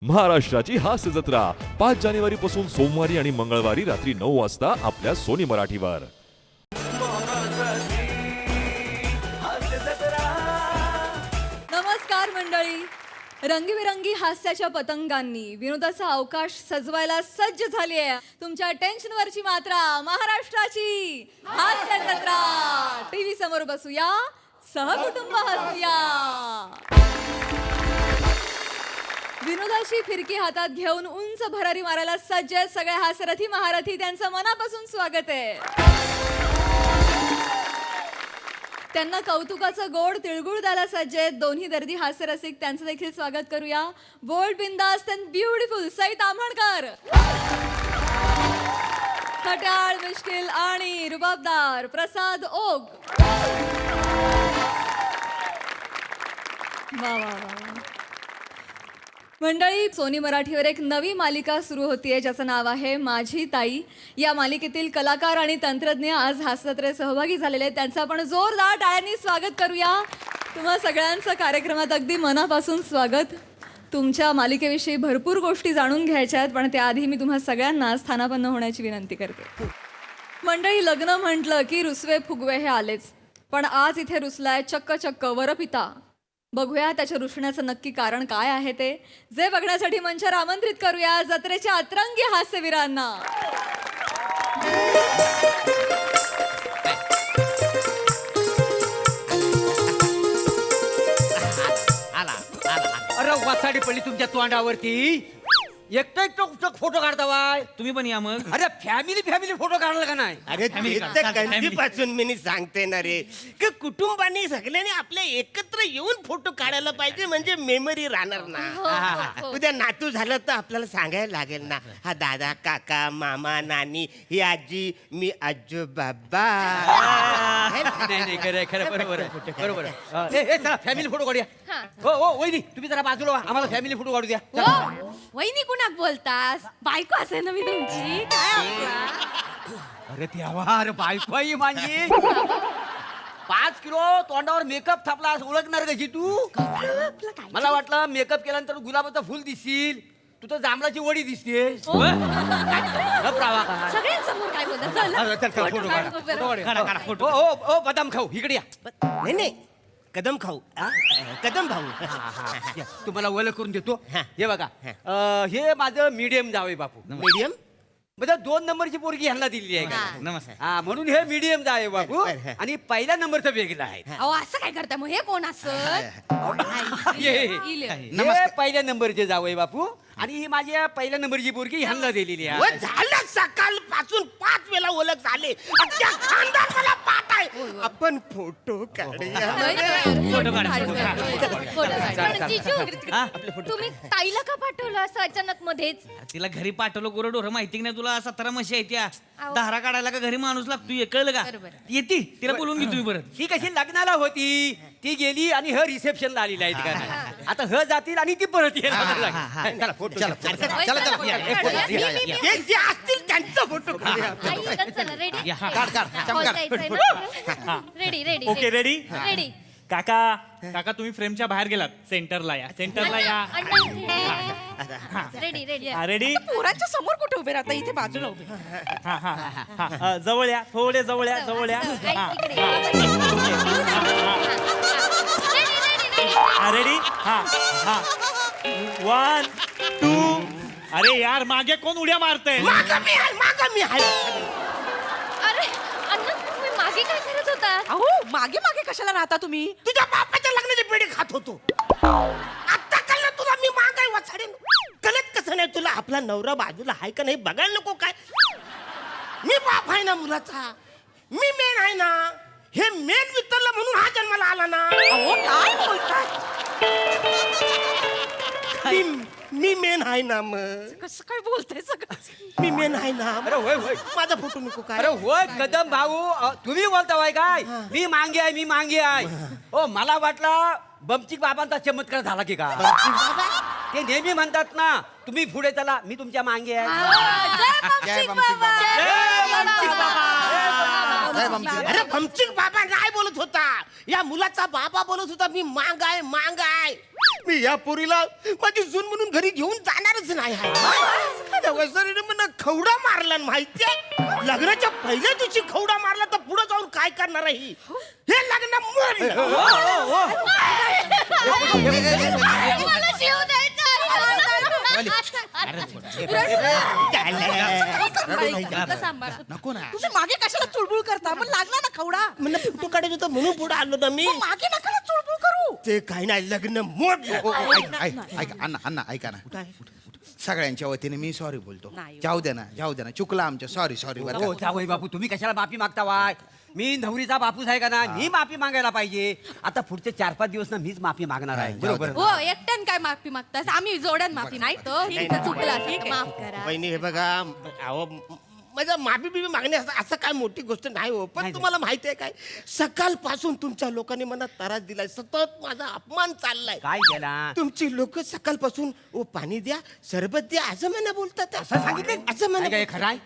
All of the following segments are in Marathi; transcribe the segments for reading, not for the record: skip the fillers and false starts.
महाराष्ट्राची हास्य जत्रा 5 जानेवारी पासून सोमवारी आणि मंगळवारी रात्री 9 वाजता आपल्या सोनी मराठीवर. नमस्कार मंडळी. रंगीबेरंगी हास्याच्या पतंगांनी विनोदाचा अवकाश सजवायला सज्ज झाली आहे तुमच्या टेन्शनवरची मात्रा महाराष्ट्राची हास्य जत्रा. टीव्ही समोर बसूया, सहकुटुंब हसूया. विनोदाची फिरकी हातात घेऊन उंच भरारी मारायला सज्ज आहेत सगळे हास्यरथी महारथी. त्यांचं मनापासून स्वागत आहे. त्यांना कौतुकाचं गोड तिळगुळ द्यायला सज्ज आहेत दोन्ही दर्दी हास्यरसिक. त्यांचं देखील स्वागत करूया. बोल्ड, बिंदास अँड ब्युटिफुल सई ताम्हणकर. खट्याळ, मिश्किल आणि रुबाबदार प्रसाद ओक. वा वा वा. मंडळी, सोनी मराठीवर एक नवी मालिका सुरू होतीये ज्याचं नाव आहे माझी ताई. या मालिकेतील कलाकार आणि तंत्रज्ञ आज हास्यजत्रेत सहभागी झालेले आहेत. त्यांचं आपण जोरदार टाळ्यांनी स्वागत करूया. तुम्हा सगळ्यांचं कार्यक्रमात अगदी मनापासून स्वागत. तुमच्या मालिकेविषयी भरपूर गोष्टी जाणून घ्यायच्या आहेत, पण त्याआधी मी तुम्हा सगळ्यांना स्थानापन्न होण्याची विनंती करते. मंडळी, लग्न म्हटलं की रुसवे फुगवे हे आलेच, पण आज इथे रुसलाय चक्क चक्क वरपिता. बघूया त्याच्या रुसण्याचं नक्की कारण काय आहे ते. जे बघण्यासाठी मंचावर आमंत्रित करूया जत्रेच्या अतरंगी हास्यवीरांना. अरे वासाडी पडली तुमच्या तोंडावरती. एकटं फोटो काढता वाय. तुम्ही पण या मग. अरे फॅमिली फोटो काढला का नाही? अरे कधीपासून मी सांगते ना रे की कुटुंबाने सगळ्यांनी आपल्या एकत्र येऊन फोटो काढायला पाहिजे, म्हणजे मेमरी राहणार ना. उद्या नातू झालं तर आपल्याला सांगायला लागेल ना, हा दादा, काका, मामा, नानी, ही आजी, मी आजो बाबा. नाही खरं बरोबर. चला फॅमिली फोटो काढूया. हो वहिनी, तुम्ही जरा बाजूला व्हा, आम्हाला फॅमिली फोटो काढू द्या. वहिनी कुणाक बोलतास? बायको असे ना मी तुमची. काय अरे देवा, अरे बायको आहे माझी. 5 किलो तोंडावर मेकअप थापला, ओळखणार कशी तू? मला वाटलं मेकअप केल्यानंतर गुलाबाचं फुल दिसशील, तू तर जांभळाची वडी दिसते. सगळ्यांसमोर काय बोलतात? हो बदाम खाऊ, इकडे या. नाही कदम खाऊ, कदम भाऊ. तुम्हाला ओळख करून देतो. हा. हे बघा, हे माझं मीडियम जावई बापू. मीडियम म्हणजे 2 नंबरची पोरगी ह्यांना दिलेली आहे का? नमस्कार. हा, म्हणून हे मीडियम जावई बापू. बरं. आणि पहिल्या नंबरचं वेगळं आहे. अहो असं काय करता मग? हे कोण असत? हे पहिल्या नंबरचे जावई बापू आणि ही माझ्या पहिल्या नंबरची पोरगी ह्यांना दिलेली व आहे. झालं सकाळपासून 5 वेळा ओळख झाले. अख्ख्या खानदान मला पाठ आहे. आपण फोटो काढूया. तुम्ही ताईला का पाठवलं असं अचानक मध्येच? तिला घरी पाठवलं गोरडोर माहिती की नाही तुला? 17 म्हशी आहे त्या. दारा काढायला का घरी माणूस लागतो, हे कळलं का? बरोबर. येते तिला बोलून घे तुम्ही परत. ही कशी लग्नाला होती, ती गेली आणि ह रिसेप्शनला आलेली आहे का नाही. आता ह जातील आणि ती परत येईल. चला फोटो चला. जे जे असतील त्यांचा फोटो काढूया. Ready ready ready okay, ready? Ready. काका तुम्ही फ्रेमच्या बाहेर गेलात. सेंटरला या. Ready ready. रेडी? पोरांच्या समोर कुठे उभे राहता? इथे बाजूला उभे. जवळ या, थोडे जवळ या. रेडी? 1 2. अरे यार, मागे कोण उड्या मारतय? मागं मी आहे. अरे अण्णा, तुम्ही मागे काय करत होता? अहो मागे मागे कशाला राहता तुम्ही? तुझ्या बापाच्या लग्नाची पेढी खात होतो. आता कळलं तुला मी मागाय वाचाडेन. कळत कसं नाही तुला? आपला नवरा बाजूला आहे का नाही बघायला नको काय? मी बाप आहे ना मुलाचा, मी मेन आहे ना. हे मेन वितरलं म्हणून हा जन्माला आला ना. अहो काय बोलतात? मी मेन आहे ना. मग कसं काय बोलताय सगळं? मी मेन आहे ना. अरे होय माझा फोटो नको काय? अरे होय कदम भाऊ, तुम्ही बोलताय काय? मी मांगी आहे. हो, मला वाटलं बमचिक बाबांचा चमत्कार झाला की का? ते नेहमी म्हणतात ना, तुम्ही पुढे चला, मी तुमच्या मांगे आहे. जय बमचिक बाबा. अरे भमचिक बाबा काय बोलत होता? या मुलाचा बाबा बोलत होता मी मांग आहे. मी या पोरीला माझी सून म्हणून घरी घेऊन जाणारच नाही आहे. वसरीने मला खवडा मारला माहितीये. लग्नाच्या पहिल्या दिवशी खवडा मारला तर पुढे जाऊन काय करणार आहे ही? हे लग्न मोडलं. मला जीव द्यायचा नको ना तुम्ही मागे कशाला चुळबुळ करता मग लागला ना खवडा मला फोटो काढायचं होतं म्हणून पुढे आलो ना मी. मग मागे नका ना चुळबुळ करू. ते काही नाही, लग्न मोडलं. ऐका अण्णा ऐका ना सगळ्यांच्या वतीने मी सॉरी बोलतो. नाही. जाऊ दे ना चुकला आमच्या. सॉरी हो जावई बापू तुम्ही कशाला माफी मागता वाय? मी नवरीचा बापूस आहे का ना, मी माफी मागायला पाहिजे. आता पुढचे 4-5 दिवस ना मीच माफी मागणार आहे. बरोबर. हो एकट्यान काय माफी मागतास आम्ही जोड्यान माफी नाही तो चुकला माफ करा. वहिनी हे बघा, अहो माझा माफी बिफी मागणे असं काय मोठी गोष्ट नाही हो. पण तुम्हाला माहिती आहे काय, सकाळपासून तुमच्या लोकांनी मला त्रास दिलाय, सतत माझा अपमान चाललाय. काय केला? तुमची लोक सकाळपासून ओ पाणी द्या, सरबत द्या असं म्हणा बोलतात. असं सांगितलं? असं म्हणा. काय खरं आहे?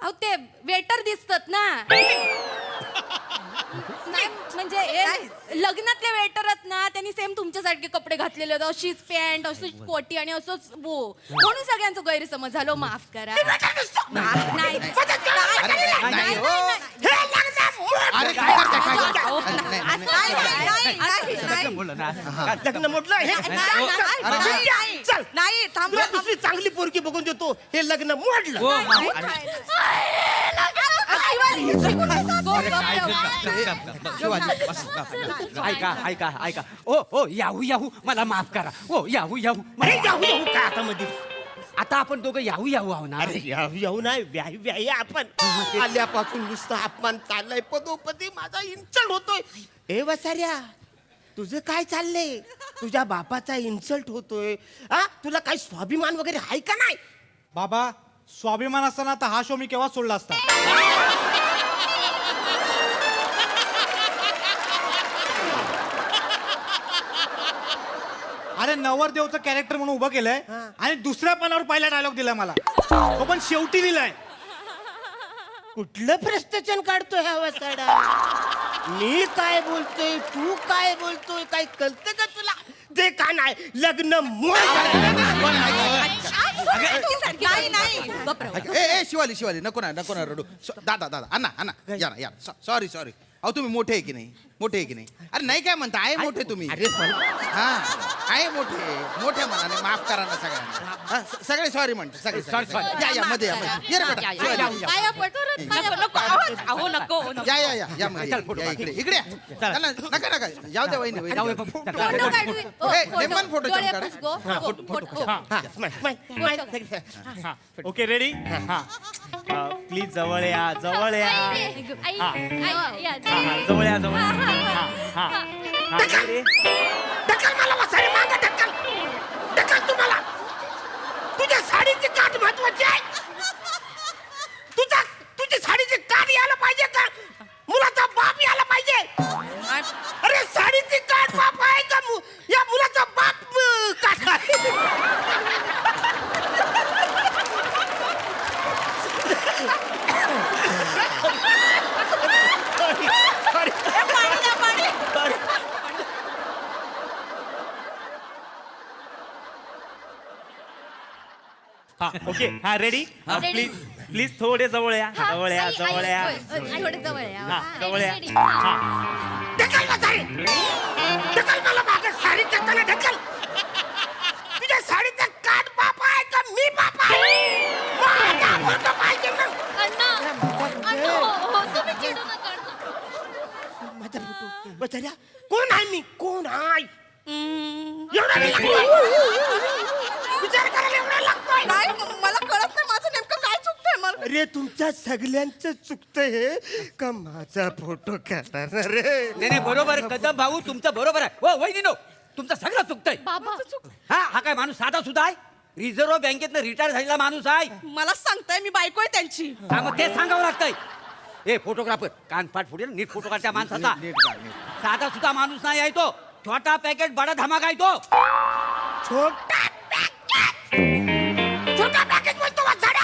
अहो ते वेटर दिसतात ना नाही म्हणजे लग्नातले वेटर आहेत ना, त्यांनी सेम तुमच्यासारखे कपडे घातलेले होते, अशीच पॅन्ट अशीच कोटी आणि असंच बो, म्हणून सगळ्यांचा गैरसमज झालो. माफ करा. नाही नाही हो. अरे काय करताय, काय करताय? बोललो ना. लग्न म्हटलं हे. चल नाही थांब तुला दुसरी चांगली पोरगी बघून देतो. हे लग्न मोडलं. हो, ऐका ओ याहू मला माफ करा. ओ याहू अरे याहू याहू काय आता मध्ये. आता आपण दोघं याहू आहो ना. अरे याहू याहू नाही, व्याही व्याही आपण. आल्यापासून नुसतं अपमान चाललाय, पदोपदी माझा इन्सल्ट होतोय. ए वसाऱ्या, तुझं काय चाललंय? तुझ्या बापाचा इन्सल्ट होतोय. हा, तुला काही स्वाभिमान वगैरे आहे का नाही? बाबा स्वाभिमान असताना तर हा शो मी केव्हा सोडला असता. अरे नवरदेवचं कॅरेक्टर म्हणून उभं केलंय आणि दुसऱ्या पानावर पहिला डायलॉग दिलाय मला, तो पण शेवटी दिलाय. कुठलं प्रश्नचन काढतोय हा वसाडा? मी काय बोलतोय, तू काय बोलतोय, काय कळतं का तुला? ते का नाही, लग्न नाही नाही ए शिवाली नको ना रडू. दादा अण्णा या सॉरी अहो तुम्ही मोठे आहे की नाही? अरे नाही काय म्हणता, आहे मोठे तुम्ही. अरे हा आहे मोठे मनाने माफ करा ना सगळ्यांना. हा, सगळे सॉरी म्हणते सगळे. या मध्ये ये रे बेटा, शिवाली. पाया पडतो अहो नको या मध्ये इकडे या. नका जाऊ द्या वहिनी. Photo okay ready. हा प्लीज जवळ या. जवळ या. ढकल मला वसाडे मागे ढकल तुम्हाला. तुझ्या साडीची काठ महत्वाची आहे. तुझी साडीची काठ यायला पाहिजे का मुलाचा बाप यायला पाहिजे? अरे साडीची काठ बाप आहे का या मुलाचा बाप काठ आहे? ओके हा रेडी. प्लीज थोडे जवळ या. थोडे जवळ या. हा, जवळ या. ढकल वसाडे, ढकल मला मागे. साडी ढकल ढकल. तुझ्या साडीचा काठ बाप आहे का मी बाप आहे? माझा फोटो पाहिजे मग. अण्णा हो तुम्ही चिडू नका. माझा फोटो बचाऱ्या. कोण आहे मी? कोण आहे? एवढा वेळ लागतोय? विचार करायला एवढा लागतोय? नाही मला कळत नाही माझं नेमकं काय चुकतंय मला. अरे तुमच्या सगळ्यांचं चुकतंय हे का माझा फोटो करणार रे? नाही बरोबर कदम भाऊ तुमचं बरोबर आहे. हो वहिनी तुमचं सगळं चुकतंय. बाबा हा काय माणूस साधा सुद्धा आहे? रिझर्व्ह बँकेतनं रिटायर झालेला माणूस आहे. मला सांगताय मी बायको आहे त्यांची. हा मग तेच सांगावं लागतंय. ए फोटोग्राफर कानपाट फुटेल नीट फोटो काढत्या माणसाचा. साधा सुद्धा माणूस नाही आहे तो. छोटा पॅकेट बडा धमाका आहे तो. छोटा पॅकेज बोलतो वसाड्या.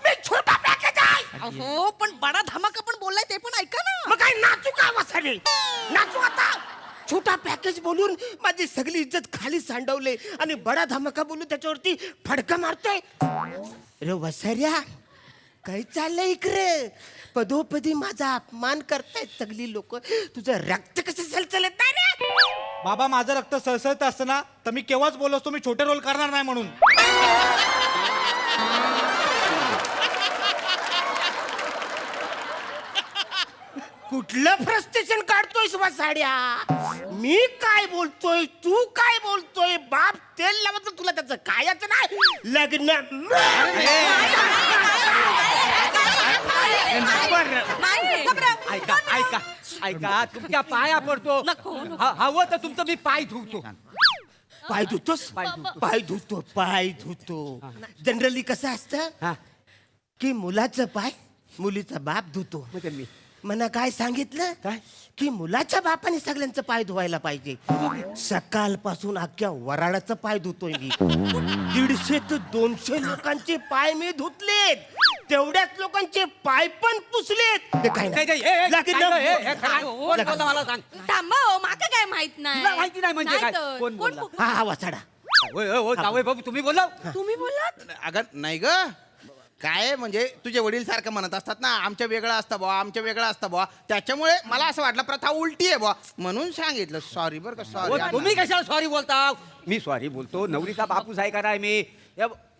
मी छोटा पॅकेज आहे. अहो पण बडा धमाका पण बोललाय ते पण ऐका ना. मग काय नाचू का वसाडे? नाचू आता. छोटा पॅकेज बोलून माझी सगळी इज्जत खाली सांडवले आणि बडा धमाका बोलून त्याच्यावरती फडका मारतोय. अरे वसाऱ्या, काय चाललंय इकडे? पदोपदी माझा अपमान करतायत सगळी लोक. तुझं रक्त कसं सलसलत नाही रे? बाबा माझं रक्त सळसळत असतं ना तर मी केव्हाच बोललो असतो मी छोटे रोल करणार नाही म्हणून. कुठलं फ्रस्ट्रेशन काढतोयस वसाड्या? मी काय बोलतोय, तू काय बोलतोय? बाप तेल लावत तुला त्याचं कायच नाही. लग्न ऐका ऐका ऐका, तुमच्या पाया पडतो. हवं तर तुमचं मी पाय धुवतो. पाय धुतोस? पाय धुतो. जनरली कसं असतं हा. की मुलाचं पाय मुलीचा बाप धुतो. म्हणजे मी मला काय सांगितलं काय? की मुलाच्या बापाने सगळ्यांचं पाय धुवायला पाहिजे. सकाळपासून अख्ख्या वराडाचं पाय धुतोय मी. 150 ते 200 लोकांचे पाय मी धुतलेत. तेवढ्याच लोकांचे पाय पण पुसलेत. हे काय काय नाही. काय? ए, ए, लग्न- काय गं? ए, खरं? कोण बोलला मला सांग. थांबा हो, माका काय माहित नाही. तुला माहिती नाही म्हणजे काय? तर. कोण बोलला? हा वसाडा. होय, होय, होय, जावई बाबू तुम्ही बोला. तुम्ही बोललात? अगं नाही ग, काय म्हणजे तुझे वडील सारखं म्हणत असतात ना, आमच्या वेगळं असतं बुवा, आमच्या वेगळं असतं बुवा, त्याच्यामुळे मला असं वाटलं प्रथा उलटी आहे बुवा म्हणून सांगितलं. सॉरी बरं का, हो, सॉरी. तुम्ही कशाला सॉरी बोलता? मी सॉरी बोलतो. नवरीचा बापूस आहे का नाही मी?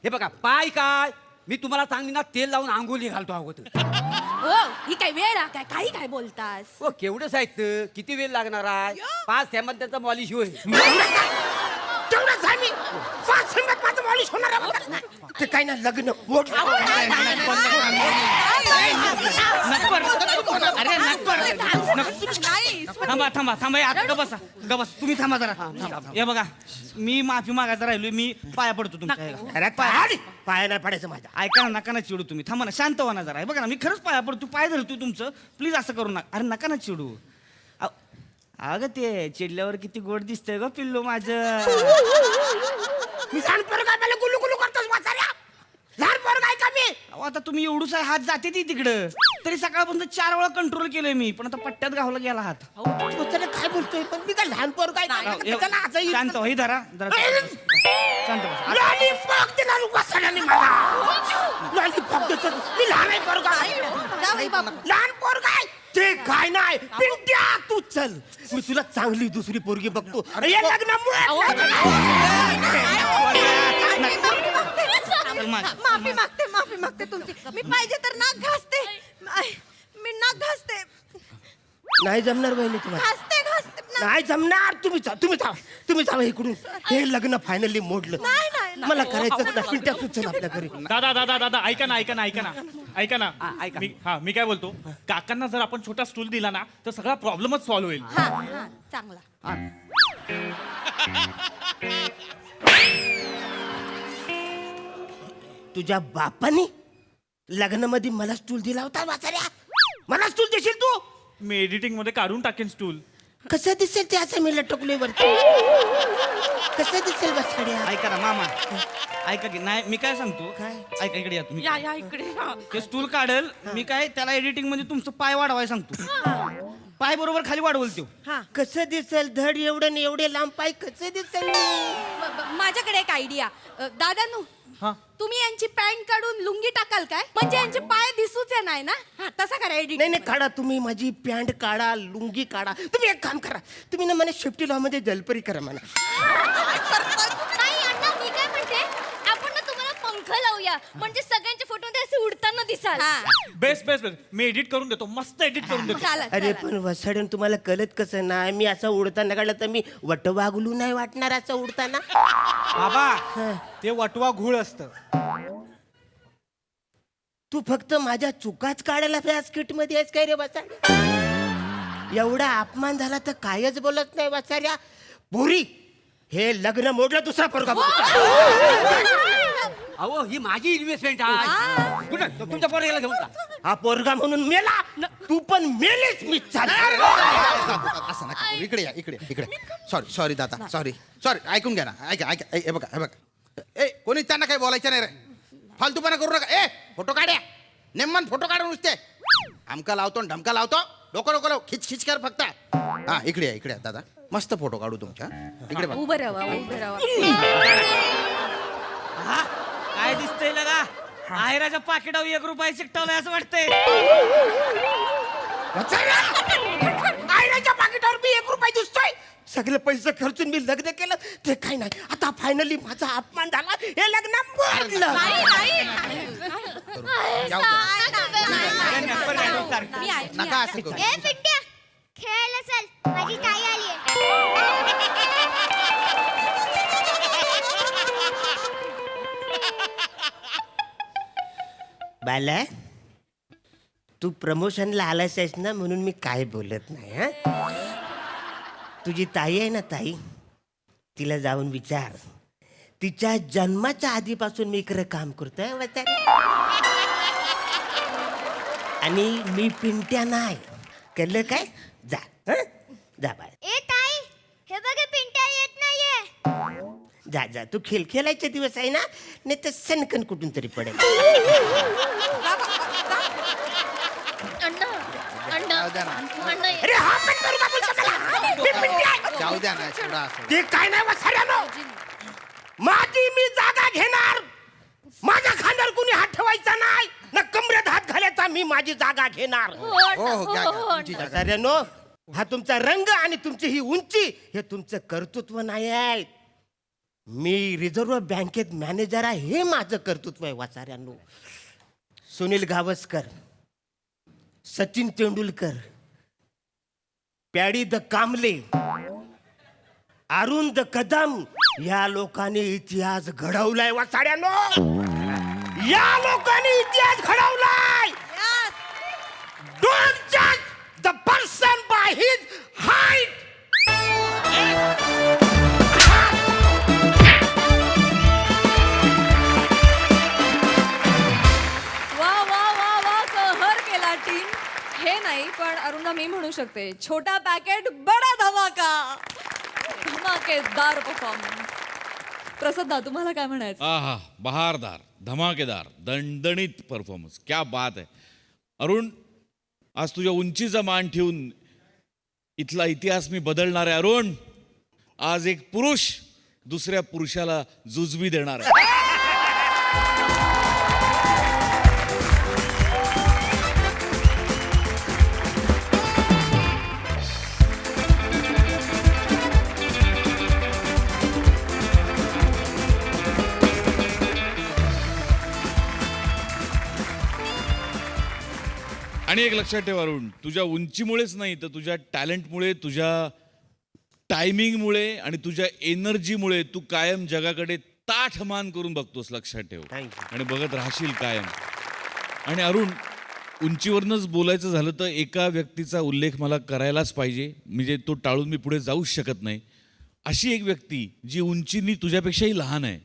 हे बघा, पाय काय मी तुम्हाला चांगली ना तेल लावून आंघोळी घालतो अगोदर. हो, ही काय वेळ आहे काय? काही काय बोलतास? हो, केवढं साहित्य, किती वेळ लागणार आहे? 5 थेंबात त्यांचा मॉलिश होईल. तेवढंच आहे मी. 5 मिनिटात माझं मालिश होणार आहे. ते काय ना लग्न मोठं. अरे थांबा थांबा थांबा, आता ग बसा ग बस. तुम्ही थांबा जरा. हे बघा, मी माफी मागायचा राहिलोय. मी पाया पडतो तुमच्या. अरे पाय नाही पडायचं माझ्या. ऐका ना, नका ना चिडू तुम्ही. थांबा ना, शांत व्हा ना जरा. हे बघा ना, मी खरंच पाया पडतो, पाय धरतो तुमचं. प्लीज असं करू नका. अरे नका ना चिडू. अगं ते चिडल्यावर किती गोड दिसतंय ग पिल्लू माझं. मी लहान पोरगा मला गुलू गुलू करतोस वाचाऱ्या. लहान पोरगा आहे का मी? अहो, आता तुम्ही एवढूच हात जाते ती तिकडं. तरी सकाळपासून 4 वेळा कंट्रोल केलंय मी, पण आता पट्ट्यात गावला गेला हात. वाचाऱ्या काय बोलतोय? पण मी काय लहान पोरगा आहे का? त्याला असं शांत व्हा, ही धरा जरा. शांत बसा. लॉलीपॉप दिला वाचाऱ्याने मला. लॉलीपॉप देतो. मी लहान आहे पोरगा. जावई बापू. लहान पोरगा आहे. ते काय नाही. पिंट्या तू चल. मी तुला चांगली दुसरी पोरगी बघतो. या लग्नामुळे माफी मागते तुमची. मी पाहिजे तर नाक घासते. मी नाक घासते नाही जमणार बहिणी तुम्हाला. घासते नाही जमणार. तुम्ही जावा इकडून. हे लग्न फायनली मोडलं. मला करायचं ना. पिंट्या तू चल आपल्या घरी. दादा ऐका ना ऐका. मी काय बोलतो, काकांना जर आपण छोटा स्टूल दिला ना तर सगळा प्रॉब्लेमच सॉल्व्ह होईल. चांगला. तुझ्या बापाने लग्नामध्ये मला स्टूल दिला होता वाचाऱ्या. मला स्टूल देशील तू? मी एडिटिंग मध्ये काढून टाकेन स्टूल. कसं दिसेल ते असं मी लटकलोय वरती. कसं दिसेल वाचाऱ्या? ऐका ना मामा, ऐका की नाही, मी काय सांगतो. काय? ऐका इकडे या तुम्ही. या इकडे. ते स्टूल काढेल मी, काय त्याला एडिटिंग मध्ये तुमचं पाय वाढवाय सांगतो. पाय बरोबर खाली वाढवल तो. कसं दिसेल? धड एवढं आणि एवढे लांब पाय कसं दिसेल? माझ्याकडे एक आयडिया. दादानू, हा. तुम्ही यांची पॅन्ट काढून लुंगी टाकाल काय? म्हणजे यांचे पाय दिसूच नाही ना. हा, तसा करा एडिट. नाही काढा. तुम्ही माझी पॅन्ट काढा, लुंगी काढा. तुम्ही एक काम करा. तुम्ही ना मला शेफ्टी लॉ मध्ये जलपरी करा मला. नाही अण्णा, मी काय म्हणते, आपण ना तुम्हाला पंख लावूया म्हणजे सगळ्यांचे फोटो ते असे उडताना दिसाल. बेस्ट मी एडिट करून देतो, मस्त एडिट करून देतो. अरे पण वसाडून तुम्हाला कळत कसं नाही? मी असं उडताना काढलं तर मी वटवागलू नाही वाटणार असं उडताना. बाबा ते वटवा घूळ असतं. तू फक्त माझ्या चुकाच काढायला त्या स्किट मध्ये आहेस काय रे वसाड? एवढा अपमान झाला तर कायच बोलत नाही वसाऱ्या. पुरी हे लग्न मोडलं. दुसरा पोरगा अहो, ही माझी इन्व्हेस्टमेंट आहे. कुठं तुमच्या पोराला घेऊन जा. हा पोरगा म्हणून मेला. तू पण मेलेच. मी चालणार. असं नका करू. इकडे या, इकडे. सॉरी दादा, सॉरी ऐकून घ्या ना. ऐका हे बघा. ए कोणी त्यांना काही बोलायचं नाही रे. फालतूपणा करू नका. ए फोटो काढ्या. नेमन फोटो काढून नुसते. आमका लावतो आणि ढमका लावतो. डोकं डोकं लाव, खिच खिच कर फक्त. हा इकडे या दादा, मस्त फोटो काढू तुमच्या. इकडे बघ. उभं राहा उभं राहा. हा काय दिसतंय लगा आहेराच्या पाकिटावर 1 रुपया चिकटवलाय असं वाटतंय. आयनाच्या पाकिटावर मी 1 रुपया दिसतोय. सगळे पैसे खर्चून मी लग्न केलं ते काय नाही. आता फायनली माझा अपमान झाला. हे लग्न मोडलं. जाऊ द्या. मी आहे. नका असं करू. खेळायला चल, माझी ताई आली बाला, तू प्रमोशनला आलास आहेस ना, म्हणून मी काय बोलत नाही. हा, तुझी ताई आहे ना ताई, तिला जाऊन विचार. तिच्या जन्माच्या आधीपासून मी इकडे काम करतोय म्हातारे. आणि मी पिंट्या नाही, कळलं काय? जा हं? जा बाळा, ए ताई, हे बघ पिंट्या येत नाहीये. जा जा, तू खेळायचे दिवस आहे ना, नाही तर सनकन कुठून तरी पडेल. जाऊ द्या ना. अरे हा पण करू का बोलतो मला? मी पिंट्या आहे. जाऊ द्या ना, सोडा असं. ते काय नाही वसाऱ्यानो, माझी मी जागा घेणार. माझ्या खांद्यावर कुणी हात ठेवायचा नाही ना, कमरेत हात घालायचा. मी माझी जागा घेणार. हो हो घ्या, घ्या. तुमची जागा. वसाऱ्यानो, हा तुमचा रंग आणि तुमची ही उंची हे तुमचं कर्तृत्व नाही आहे. मी रिझर्व्ह बँकेत मॅनेजर आहे, हे माझं कर्तृत्व आहे. वाचाऱ्यांनो, सुनील गावस्कर, सचिन तेंडुलकर, पॅडी द कांबले, अरुण द कदम या लोकांनी इतिहास घडवलाय. वाचाड्यानो, या लोकांनी इतिहास घडवलाय. डोंट जज the person by his height. वा वा वा वा, कहर केला टीम. हे नाही पण अरुणा, मी म्हणू शकते, छोटा पॅकेट बडा धमाका. धमाकेदार परफॉर्मन्स. प्रसाद, तुम्हाला काय म्हणायचं? आहा, बहारदार, धमाकेदार, दणदणीत परफॉर्मन्स. क्या बात आहे. अरुण, आज तुझ्या उंचीचा मान ठेवून इथला इतिहास मी बदलणार आहे. अरुण, आज एक पुरुष दुसऱ्या पुरुषाला जुजबी देणार आहे. आणि एक लक्षात ठेव अरुण, तुझ्या उंचीमुळेच नाही तर तुझ्या टॅलेंटमुळे, तुझ्या टायमिंगमुळे आणि तुझ्या एनर्जीमुळे तू कायम जगाकडे ताठ मान करून बघतोस. लक्षात ठेव आणि बघत राहशील कायम. आणि अरुण, उंचीवरनंच बोलायचं झालं तर एका व्यक्तीचा उल्लेख मला करायलाच पाहिजे, म्हणजे तो टाळून मी पुढे जाऊच शकत नाही. अशी एक व्यक्ती जी उंचीनी तुझ्यापेक्षाही लहान आहे,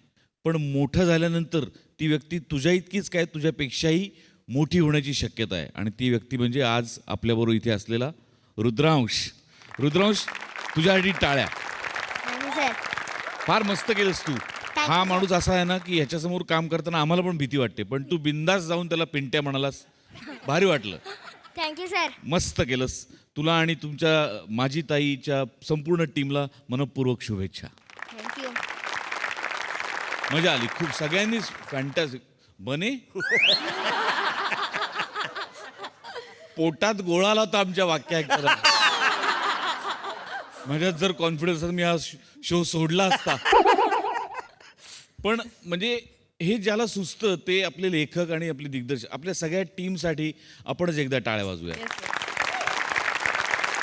पण मोठं झाल्यानंतर ती व्यक्ती तुझ्या इतकीच काय तुझ्यापेक्षाही मोठी होण्याची शक्यता आहे. आणि ती व्यक्ती म्हणजे आज आपल्याबरोबर इथे असलेला रुद्रांश. रुद्रांश, तुझ्यासाठी टाळ्या. फार मस्त केलंस तू. हा माणूस असा आहे ना की ह्याच्यासमोर काम करताना आम्हाला पण भीती वाटते, पण तू बिंदास जाऊन त्याला पिंट्या म्हणालास. भारी वाटलं. Thank you sir. मस्त केलंस. तुला आणि तुमच्या माझी ताईच्या संपूर्ण टीमला मनपूर्वक शुभेच्छा. थँक्यू. मजा आली खूप. सगळ्यांनीच फॅन्टॅस्टिक. बने पोटात गोळा आला होता आमच्या वाक्य ऐकताना. माझ्यात जर कॉन्फिडन्स मी हा शो सोडला असता. पण म्हणजे हे ज्याला सुचतं ते आपले लेखक आणि आपले दिग्दर्शक, आपल्या सगळ्या टीमसाठी आपणच एकदा टाळ्या वाजूया.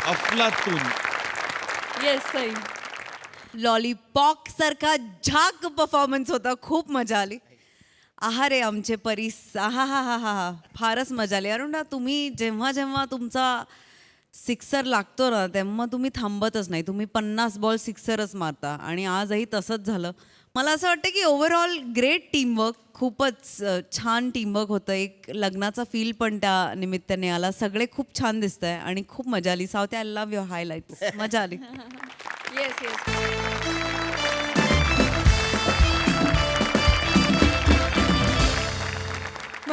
अफलातून. येस सई. लॉलीपॉप सारखा झाक परफॉर्मन्स होता. खूप मजा आली. आहारे आमचे परीस. हा हा हा हा, फारच मजा आली. अरुण, तुम्ही जेव्हा जेव्हा तुमचा सिक्सर लागतो ना, तेव्हा तुम्ही थांबतच नाही. तुम्ही 50 बॉल सिक्सरच मारता आणि आजही तसंच झालं. मला असं वाटतं की ओव्हरऑल ग्रेट टीमवर्क. खूपच छान टीमवर्क होतं. एक लग्नाचा फील पण त्या निमित्ताने आला. सगळे खूप छान दिसत आहे आणि खूप मजा आली. सावते, आय लव्ह युअर हायलाइट्स. मजा आली. Yes yes.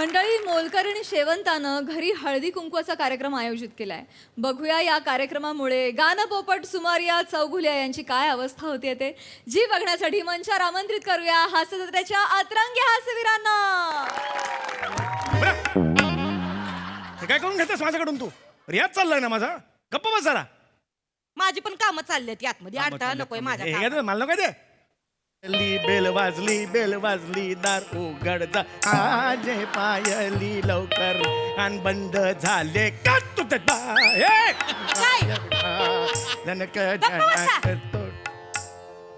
मंडळी, मोलकर आणि शेवंतानं घरी हळदी कुंकवाचा कार्यक्रम आयोजित केलाय. बघूया या कार्यक्रमामुळे गानपोपट सुमारिया चौगुल्या यांची काय अवस्था होती ते. जी बघण्यासाठी मंचावर आमंत्रित करूया हास्य जत्रेच्या अतरंगी हास्यवीरांना. हे काय करून घेतेस माझ्याकडून तू? रियाज चाललाय ना माझा. गप्पा बस जरा. माझी पण कामं चालली आहेत आतमध्ये. अडथळा नकोय माझ्या कामात. मला नको दे. बेल वाजली दार उघडचा आज पायली लवकर आणि बंद झाले का तुझे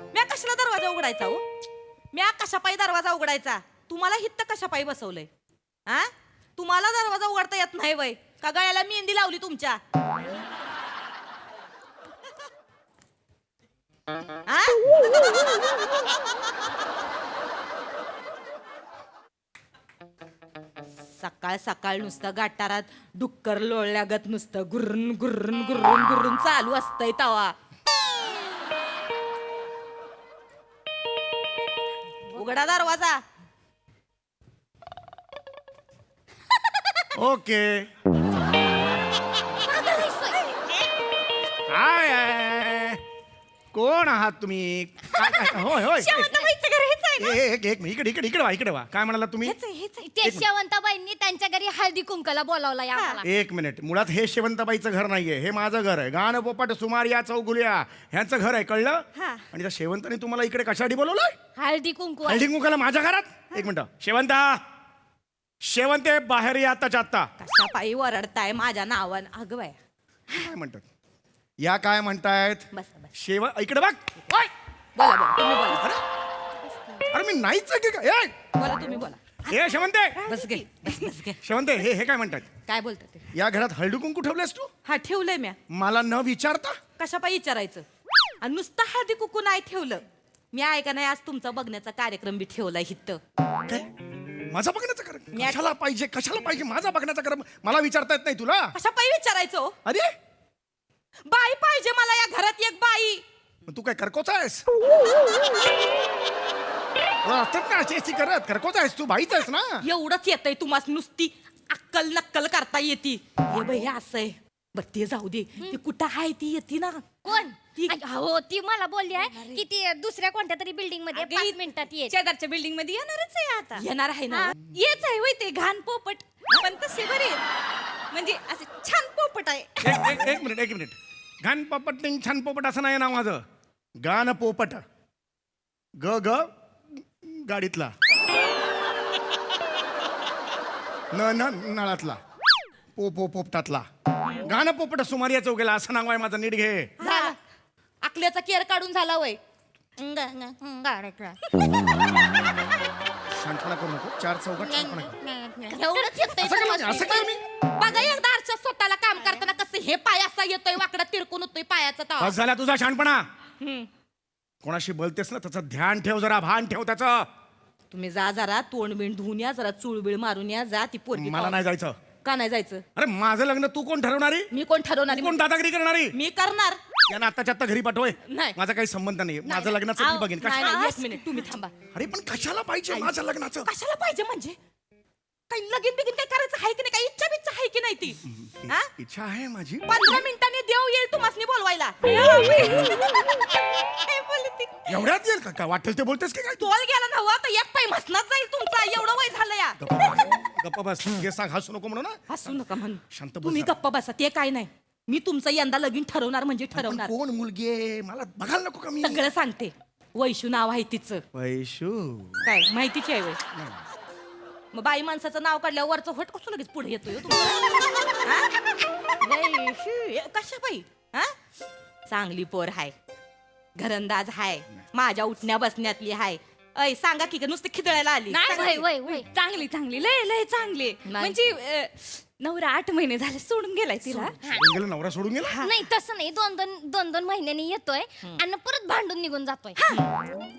म्या कशाला दरवाजा उघडायचा हो? म्या कशापायी दरवाजा उघडायचा? तुम्हाला हित्त कशापायी बसवलंय? हा, तुम्हाला दरवाजा उघडता येत नाही वय का? गळ्याला मेहंदी लावली तुमच्या? हा? सकाळ सकाळ नुसतं गाठारात डुक्कर लोळल्यागत नुसतं गुर्रून गुर्रून गुर्रून गुर्रून चालू असतंय तवा. उघडा दरवाजा. ओके. हाय, कोण आहात तुम्ही? होय होय. शेवंताबाईचं घर हेच आहे ना? एक मिनिट, इकडे वा. काय म्हणाला तुम्ही? ते शेवंताबाईंनी त्यांच्या घरी हळदी कुंकला बोलावला आम्हाला. एक मिनिट. मुळात हे शेवंताबाईचं घर नाहीये, हे माझं घर आहे. गानपोपट सुमारिया चौगुल्या ह्यांचं घर आहे, कळलं? आणि त्या शेवंताने तुम्हाला इकडे कशासाठी बोलवलंय? हळदी कुंकू. हळदी कुंकाला माझ्या घरात? एक मिनिट. शेवंते बाहेर या आत्ताच्या आत्ता. कशापायी वरडताय माझ्या नावानं? अगं बाय, काय म्हणतात या? काय म्हणतायत? बस बस. इकडे बघ. बोला बोला, तुम्ही बोला. अरे मी नाहीच आहे की काय? ए! बोला तुम्ही बोला. ए शेवंते, बस गे, बस बस गे. शेवंते, हे काय म्हणतात? काय बोलतात ते? या घरात हळदी कुंकू ठेवलेस तू? हा, ठेवलंय म्या. मला न विचारता? कशापायी विचारायचं? आणि नुसतं हळदी कुकू नाही ठेवलं मी, ऐका नाही, आज तुमचा बघण्याचा कार्यक्रम बी ठेवलाय हित. काय? माझा बघण्याचा कार्यक्रम? कशाला पाहिजे माझा बघण्याचा कार्यक्रम? मला विचारता येत नाही तुला? कशापायी विचारायचं हो? अरे बाई पाहिजे मला या घरात, एक बाई. मग तू काय करकोच आहेस? असतात ना अशी करत. करकोच आहेस तू? बाईच आहेस ना? एवढंच येतंय तुम्हाला, नुसती अक्कल नक्कल करता येते. हे बाई असं आहे. बर ते जाऊ दे, ती कुठं आहे? ती येते ना? कोण? ती- हो, ती मला बोलली आहे की ती दुसऱ्या कोणत्या तरी बिल्डिंग मध्ये 5 मिनिटात येईल. शेजारच्या बिल्डिंग मध्ये येणारच आहे आता. येणार आहे ना? येच आहे होय ते घाण पोपट, पण तसे बरे म्हणजे असे छान पोपट आहे. एक मिनिट. घाण पोपट नाही, छान पोपट असं नाही नाव माझं. गान पोपट. ग गाडीतला, न नळातला, पोपटातला. गाणं पोपट सुमारिया चौगुल्या असं नाव आहे माझं. नीट घे. झाला. आकल्याचा केर काढून झाला वय. शांतपणा करू नको. 4 चौघात शांतपणा कर. एवढंच येतंय असं काय तुम्हाला. असं काय मी? बघा एकदा आरशात स्वतःला काम करताना कसं हे पाय असा येतोय वाकडा तिरकून होतोय पायाचा तवा. बस झाला तुझा शहाणपणा. कोणाशी बोलतेस ना त्याचं ध्यान ठेव, जरा भान ठेव त्याचं. तुम्ही जा जरा तोंड बिंड धुवून या, जरा चुळबिळ मारून या. जा ती पोरगी. मला नाही जायचं. का नाही जायचं? अरे माझं लग्न तू कोण ठरवणारी? मी कोण ठरवणारी? कोण दादागिरी करणारी? मी करणार. यांना आत्ताच्या आत्ता घरी पाठवय. नाही. माझा काही संबंध नाही. माझं लग्नाचं मी बघेन. नाही, कशा- नाही, एक मिनिट तुम्ही थांबा. अरे पण कशाला पाहिजे माझं लग्नाचं? कशाला पाहिजे म्हणजे? काही लगीन बिगीन काय करायचं आहे की नाही? काही इच्छा बिच्छा आहे की नाही ती? हा? इच्छा आहे माझी. 15 मिनिटांनी देव येईल तुम्हाला बोलवायला. काय बोलते? एवढ्यात येईल का? वाटेल ते बोलतेस की काय तू? तोल गेला नव्हा तर एक पाय मसनात जाईल तुमचा. एवढं वय झालं या. गप्पा बस. हे सांग, हसू नको म्हणून ना. हसू नका म्हणून. शांत बस तुम्ही जरा. गप्पा बसा. ते काय नाही. मी तुमचं यंदा लगीन ठरवणार म्हणजे पण ठरवणार. कोण मुलगी आहे मला बघायला नको का मी? सगळं सांगते. वैशू नाव आहे तिचं. वैशू. काय माहितीची आहे वय? मग बाई माणसाचं नाव काढल्यावर वरचं होट कसं लगेच पुढे येतोय हो तुम्हाला? हा? वैशू. कशा बाई? हा? चांगली पोर हाय, घरंदाज हाय, माझ्या उठण्या बसण्यातली हाय. अय सांगा की नुसते खिदळायला आली? नाही, वय, वय, वय. चांगली लय चांगली. म्हणजे नवरा 8 महिने झाले सोडून गेलाय तिला. सोडून गेला नवरा सोडून गेला नाही तसं नाही, दोन महिन्यांनी येतोय आणि परत भांडून निघून जातोय.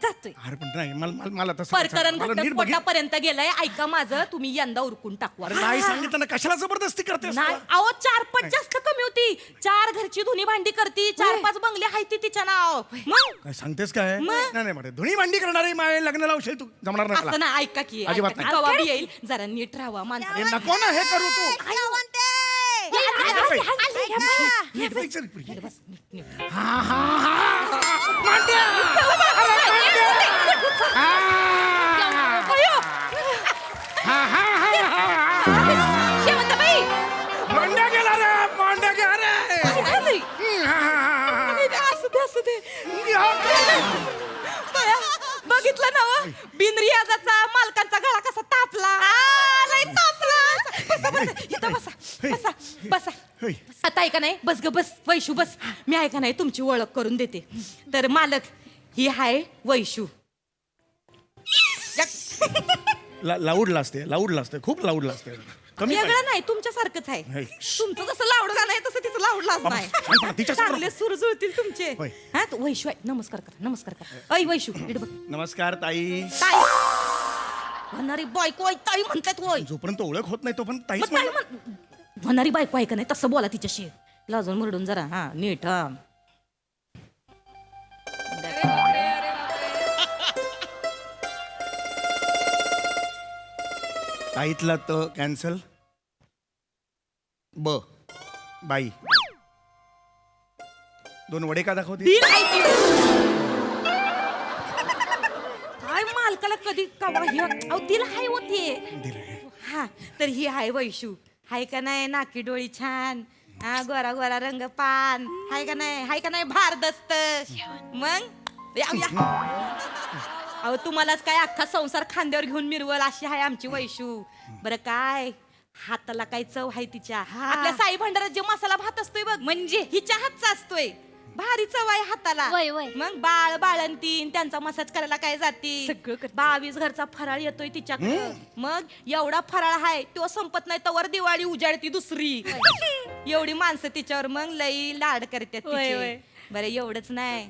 जातोय. अरे पण नाही मला तसं परकरण मला नीट बघित घटस्फोटापर्यंत गेलाय. ऐका माझं, तुम्ही यंदा उरकून टाकू. अरे नाही सांगितलं ना कशाला जबरदस्ती करतेस नाही अहो 4-5 जास्त कमी होती. 4 घरची धुनी भांडी करती, 4-5 बंगले आहेत तिच्या नाव. मग काय सांगतेस काय नाही नाही म्हणते धुणी भांडी करणारी माय लग्न लावशील तू जमणार नाही मला असं ना, ऐका की अजिबात ऐका की. नाही. कवा बी येईल, जरा नीट राहावा माणसं. हे नको ना हे करू तू नीट बघ, चल, पुढे. हा, हा, हा. मांड्या! हा, हा, हा, हा. शेवंताबाई, मांड्या गेला रे मांड्या गेला रे हा, हा, हा, असू दे. हा. बया, बघितलं ना व? बिनरियाजाचा मालकांचा गळा कसा तापला. लय तापला. बसा. होय. आता ऐका नाही, बस ग बस वैशू बस. मी ऐका नाही तुमची ओळख करून देते. तर मालक ही हाय वैशू. लाऊडला असते खूप लाऊडला असते कमी वेगळं नाही, तुमच्यासारखंच आहे. हाय. तुमचं जसं लावडगा नाही तसं तिचं लावडलाच नाही. बाबा, तिच्यासमोर- चांगले सुर जुळतील तुमचे. होय. हा तू वैशू आहे. नमस्कार कर. ऐ वैशू इकडे बघ. नमस्कार ताई ताई होणारी बायको आहे, ताई म्हणतात होय. जोपर्यंत ओळख होत नाही तोपर्यंत ताईच मग ताई म्हणलं. होणारी बायको आहे का नाही तसं बोला तिच्याशी. लाजून मरडून जरा हा नीट हा. ताईतला तर कॅन्सल बाई 2 वडे का दाखवते ती नाही ती. काय मालकाला कधी कवा हे अहो तिला हाय होतीये. हा तर ही हाय वैशू. हाय का नाही नाकी डोळी छान, हा गोरा गोरा रंग पान, हाय का नाही भारदस्त. मग या. अहो तुम्हालाच काय अख्खा संसार खांद्यावर घेऊन मिरवल अशी हाय आमची वैशू. बरं काय हाताला काय चव आहे तिच्या. आपल्या साई भांडारात जे मसाला भात असतोय बघ, म्हणजे हिच्या हातचा असतोय. भारी चव आहे हाताला. वय, वय. मग बाळंतीन त्यांचा मसाज करायला काय जाती. 22 घरचा फराळ येतोय तिच्याकडे. मग एवढा फराळ आहे तो संपत नाही तवर दिवाळी उजाडती दुसरी. एवढी माणसं तिच्यावर मग लई लाड करतात तिचे. बरं एवढंच नाही,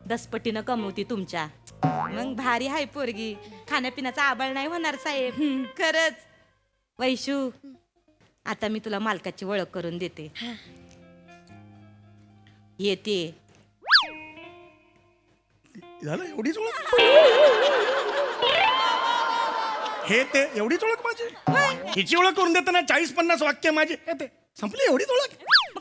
10 पटीनं कमवती तुमच्या. मग भारी हाय पोरगी. खाण्यापिण्याचा आबाळ नाही होणार साहेब. खरंच वैशू आता मी तुला मालकाची ओळख करून देते. येते झालं एवढीच ओळख हे ते एवढीच ओळख माझी हिची ओळख करून देताना 40-50 वाक्य माझी हे ते संपली एवढीच ओळख.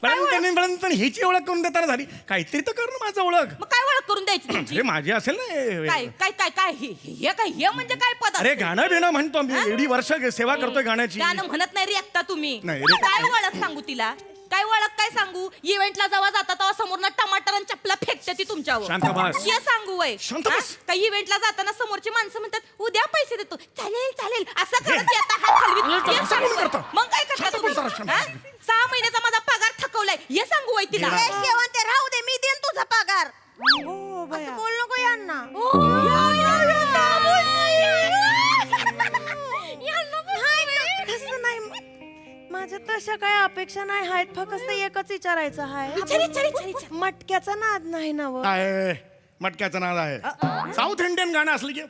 पण हिची ओळख करून देताना झाली काहीतरी तर कर ना माझं ओळख. मग काय ओळख करून द्यायची तुमची. अरे माझी असेल ना काय काय काय काय हे काय हे म्हणजे काय पद अरे असतं? गाणं बिणं म्हणतो मी एवढी वर्ष सेवा करतोय गाण्याची. गाणं म्हणत नाही रे एकटा तुम्ही. नाही रे. काय ओळख सांगू तिला. काय ओळख काय सांगू. इव्हेंटला जेव्हा जाता तेव्हा समोरनं टमाटर आणि चपला फेकते ती तुमच्यावर. शांत बस. हे सांगू वय. शांत बस. काही इव्हेंटला जाताना समोरची माणसं म्हणतात उद्या पैसे देतो. चालेल असं करत येता हात हलवीत. हे असं सांगू कोण वय. करतं? मग काय करता शांत तुम्ही. बस जरा, शांत हा? बस. 6 महिन्याचा माझा पगार थकवलाय हे सांगू वय तिला. शेवंते राहू दे, मी देईन तुझा पगार. असं बोल नको यांना. तसं नाही, माझ्या तशा काय अपेक्षा नाही आहेत. फक्त एकच विचारायचं आहे. मटक्याचा नाद नाही ना व. आहे मटक्याचं नाद आहे. साऊथ इंडियन गाणं असलं की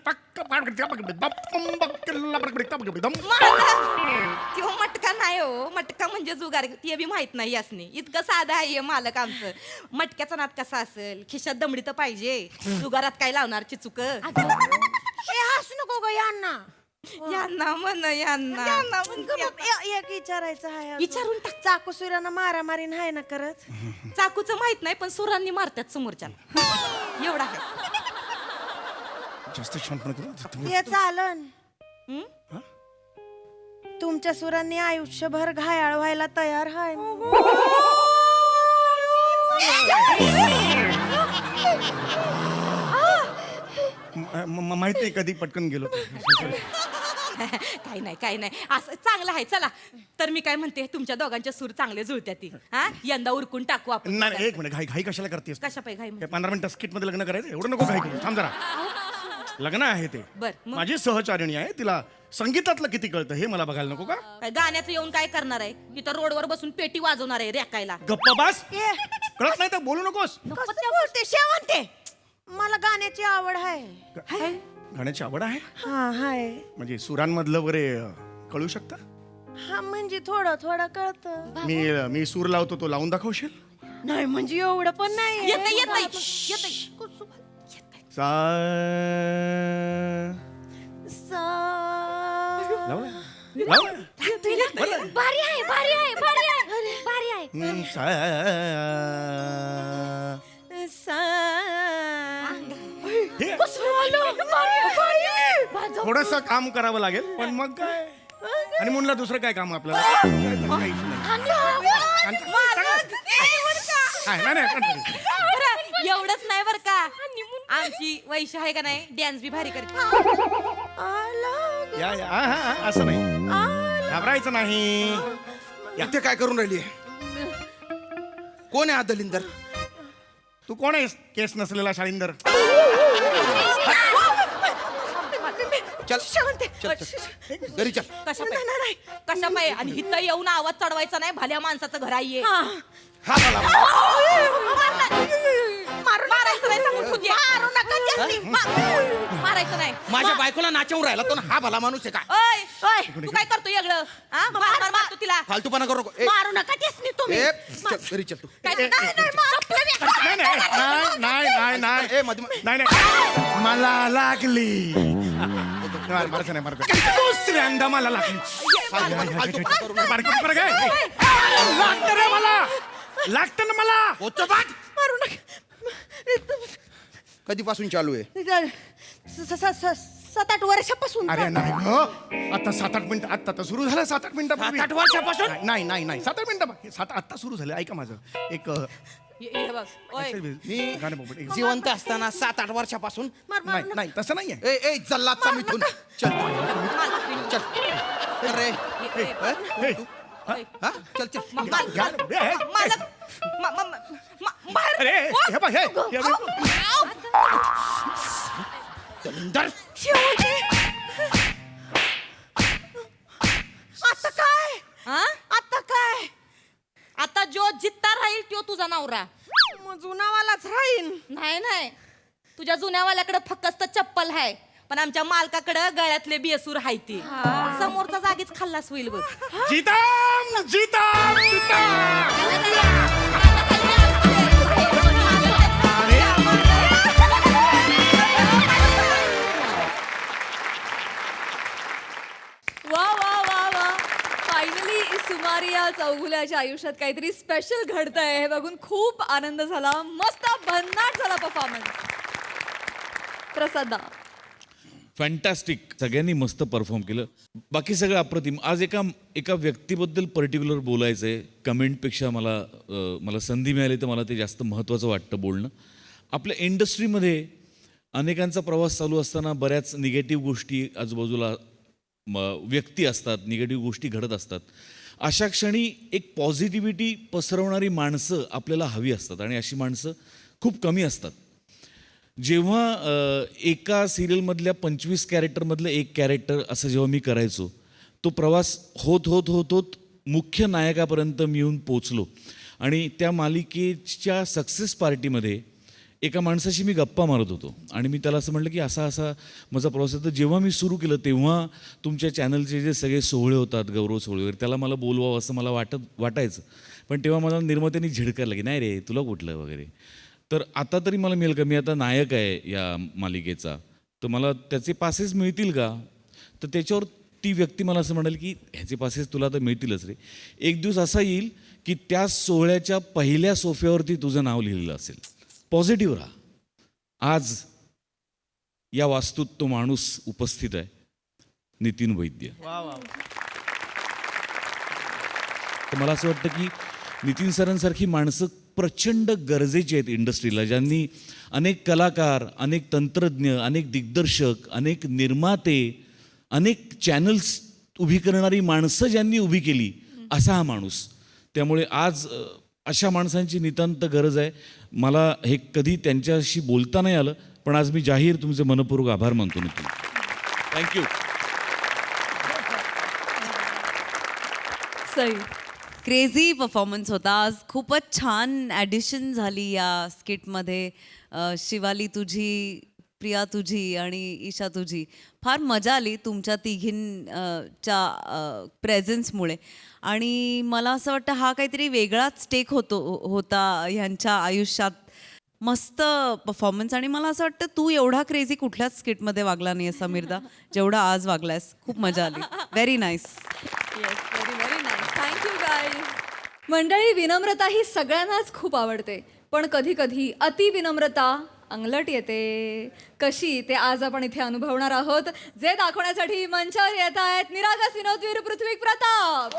किंवा मटका नाही हो. मटका म्हणजे जुगार ते बी माहित नाही यासनी. इतकं साधं आहे हे मालक आमचं. मटक्याचा नाद कसा असेल. खिशात दमडी तर पाहिजे. जुगारात काय लावणार चिचुक. हसू नको ग यांना. यांना म्हण यांना एक विचारायचं आहे. विचारून टाक. चाकू सुरांना मारामारी नाही ना करत. चाकूचं माहित नाही पण सुरांनी मारतात समोरच्या. एवढा आहे. जास्त शांतपणे करू. हे चालन. तुमच्या सुरांनी आयुष्यभर घायाळ व्हायला तयार आहे. माहित नाही कधी पटकन गेलो. काही नाही असं चांगलं आहे. चला तर मी काय म्हणते तुमच्या दोघांच्या सूर चांगले जुळत्या ती. हा यंदा उरकून टाकू आपण. नाही एक मिनिट घाई कशाला करतेस. कशा पाहिजे घाई म्हणजे? 15 मिनिटं स्किट मध्ये लग्न करायचं एवढं नको घाई करू. थांब जरा लग्न आहे ते बर, मग? माझी सहचारिणी आहे, तिला संगीतातलं किती कळतं हे मला बघायला नको का? काय गाण्याचं येऊन काय करणार आहे? इथं रोडवर बसून पेटी वाजवणार आहे रेकायला. गप्प बास, कळत नाही तर बोलू नकोस. बोलते शेवंते, मला गाण्याची आवड आहे. गाण्याची आवड आहे हा हाय. म्हणजे सुरांमधलं वगैरे कळू शकतं? हा म्हणजे थोडं थोडं कळतं. मी सूर लावतो, तो लावून दाखवशील? नाही म्हणजे एवढं पण नाही. येतंय. सा लावलं? लावलं? भारी आहे भारी आहे भारी आहे भारी आहे. सा हे, थोडंसं काम करावं लागेल पण मग काय, आणि म्हणलं दुसरं काय काम आपल्याला? काही issue नाही. बरं, एवढंच नाही बर का, आमची वैश आहे का नाही, डॅन्स बी भारी करते. या या, हा, असं नाही, घाबरायचं नाही. इथे काय करून राहिली कोण आहे हा दलिंदर? तू कोण आहेस केस नसलेला शाळिंदर? चल चल चल घरी चल. कशा पाय आणि इथं येऊन आवाज चढवायचा नाही, भल्या माणसाचं घर आहे. हा मला मारायचं नाही, सांगून ठेवते. मारायचं नाही. माझ्या बायकोला नाचवून राहिला तो ना, हा भला माणूस आहे का? ओय तू काय करतो वेगळं? मारतो तिला. फालतूपणा करू नको. मारू नका तेच तुम्ही. चल घरी चल तू. नाही ए मध्ये मला लागली. मारायचं नाही, दुसऱ्यांदा मला लागली. लागतं रे मला, लागतं ना मला. मारू नका. कधीपासून चालू आहे? 7-8 वर्षापासून. अरे नाही ग, आता 7-8 मिनिटं, आता तर सुरू झालं 7-8 मिनिटं. 7-8 वर्षापासून? नाही नाही नाही, 7-8 मिनिटं, आता सुरू झालं. ऐका माझं एक हे बघ, ओय मी गाणं बघू. एक जिवंत असताना 7-8 वर्षापासून? नाही नाही तसं नाहीये. ए जल्लादचा मिथून चल तू. चल अरे हे, हा चल चल. अरे हे बघ, हे बघ. दलिंदर आता काय? आता काय? आता जो जित्ता राहील तो तुझा नवरा. मग जुनावालाच राहीन. नाही, तुझ्या जुन्यावाल्याकडे फक्त चप्पल आहे, पण आमच्या मालकाकडे गळ्यातले बेसूर आहे ती. समोरचा जागीच खाल्लास होईल बघ. जीताम जीताम वा वा वा वा, फायनली सुमारिया चौगुल्याच्या आयुष्यात काहीतरी स्पेशल घडतंय हे बघून खूप आनंद झाला. मस्त भन्नाट झाला परफॉर्मन्स. प्रसादा फॅन्टॅस्टिक, सगळ्यांनी मस्त परफॉर्म केलं. बाकी सगळं अप्रतिम. आज एका व्यक्तीबद्दल पर्टिक्युलर बोलायचं आहे. कमेंटपेक्षा मला संधी मिळाली तर मला ते जास्त महत्त्वाचं वाटतं बोलणं. आपल्या इंडस्ट्रीमध्ये अनेकांचा प्रवास चालू असताना बऱ्याच निगेटिव्ह गोष्टी आजूबाजूला व्यक्ती असतात, निगेटिव्ह गोष्टी घडत असतात. अशा क्षणी एक पॉझिटिव्हिटी पसरवणारी माणसं आपल्याला हवी असतात आणि अशी माणसं खूप कमी असतात. जेव्हा एका सिरियलमधल्या 25 कॅरेक्टरमधलं एक कॅरेक्टर असं जेव्हा मी करायचो, तो प्रवास होत मुख्य नायकापर्यंत मी येऊन पोचलो. आणि त्या मालिकेच्या सक्सेस पार्टीमध्ये एका माणसाशी मी गप्पा मारत होतो आणि मी त्याला असं म्हटलं की असा माझा प्रवास आहे. तर जेव्हा मी सुरू केलं तेव्हा तुमच्या चॅनलचे जे सगळे सोहळे होतात, गौरव सोहळे वगैरे, त्याला मला बोलवावं असं मला वाटायचं. पण तेव्हा मला निर्मात्यांनी झिडकारलं की नाही रे तुला कुठलं वगैरे. तर आता तरी मला मिळेल का, मी आता नायक आहे या मालिकेचा, तर मला त्याचे पासेस मिळतील का? तर त्याच्यावर ती व्यक्ती मला असं म्हणाल की ह्याचे पासेस तुला तर मिळतीलच रे. एक दिवस असा येईल की त्या सोहळ्याच्या पहिल्या सोफ्यावरती तुझं नाव लिहिलेलं असेल. पॉझिटिव्ह राहा. आज या वास्तूत तो माणूस उपस्थित आहे, नितीन वैद्य. तर मला असं वाटतं की नितीन सरांसारखी माणसं प्रचंड गरजेची आहेत इंडस्ट्रीला, ज्यांनी अनेक कलाकार, अनेक तंत्रज्ञ, अनेक दिग्दर्शक, अनेक निर्माते, अनेक चॅनल्स उभी करणारी माणसं ज्यांनी उभी केली, असा हा माणूस. त्यामुळे आज अशा माणसांची नितांत गरज आहे. मला हे कधी त्यांच्याशी बोलता नाही आलं, पण आज मी जाहीर तुमचे मनपूर्वक आभार मानतो Nitin. Thank you. Sai. Crazy performance होता आज. खूपच छान ॲडिशन झाली या स्किटमध्ये. शिवाली तुझी, प्रिया तुझी आणि ईशा तुझी. फार मजा आली तुमच्या तिघींच्या प्रेझेन्समुळे. आणि मला असं वाटतं हा काहीतरी वेगळाच टेक होता ह्यांच्या आयुष्यात. मस्त परफॉर्मन्स. आणि मला असं वाटतं तू एवढा क्रेझी कुठल्याच स्किटमध्ये वागला नाही समीरदा जेवढा आज वागलायस. खूप मजा आली. Very nice. Very very nice. Thank you guys. मंडळी, विनम्रता ही सगळ्यांनाच खूप आवडते, पण कधी कधी अति विनम्रता अंगलट येते. कशी ते आज आपण इथे अनुभवणार आहोत, जे दाखवण्यासाठी मंचावर येत आहेत निरागस विनोदवीर पृथ्वी प्रताप,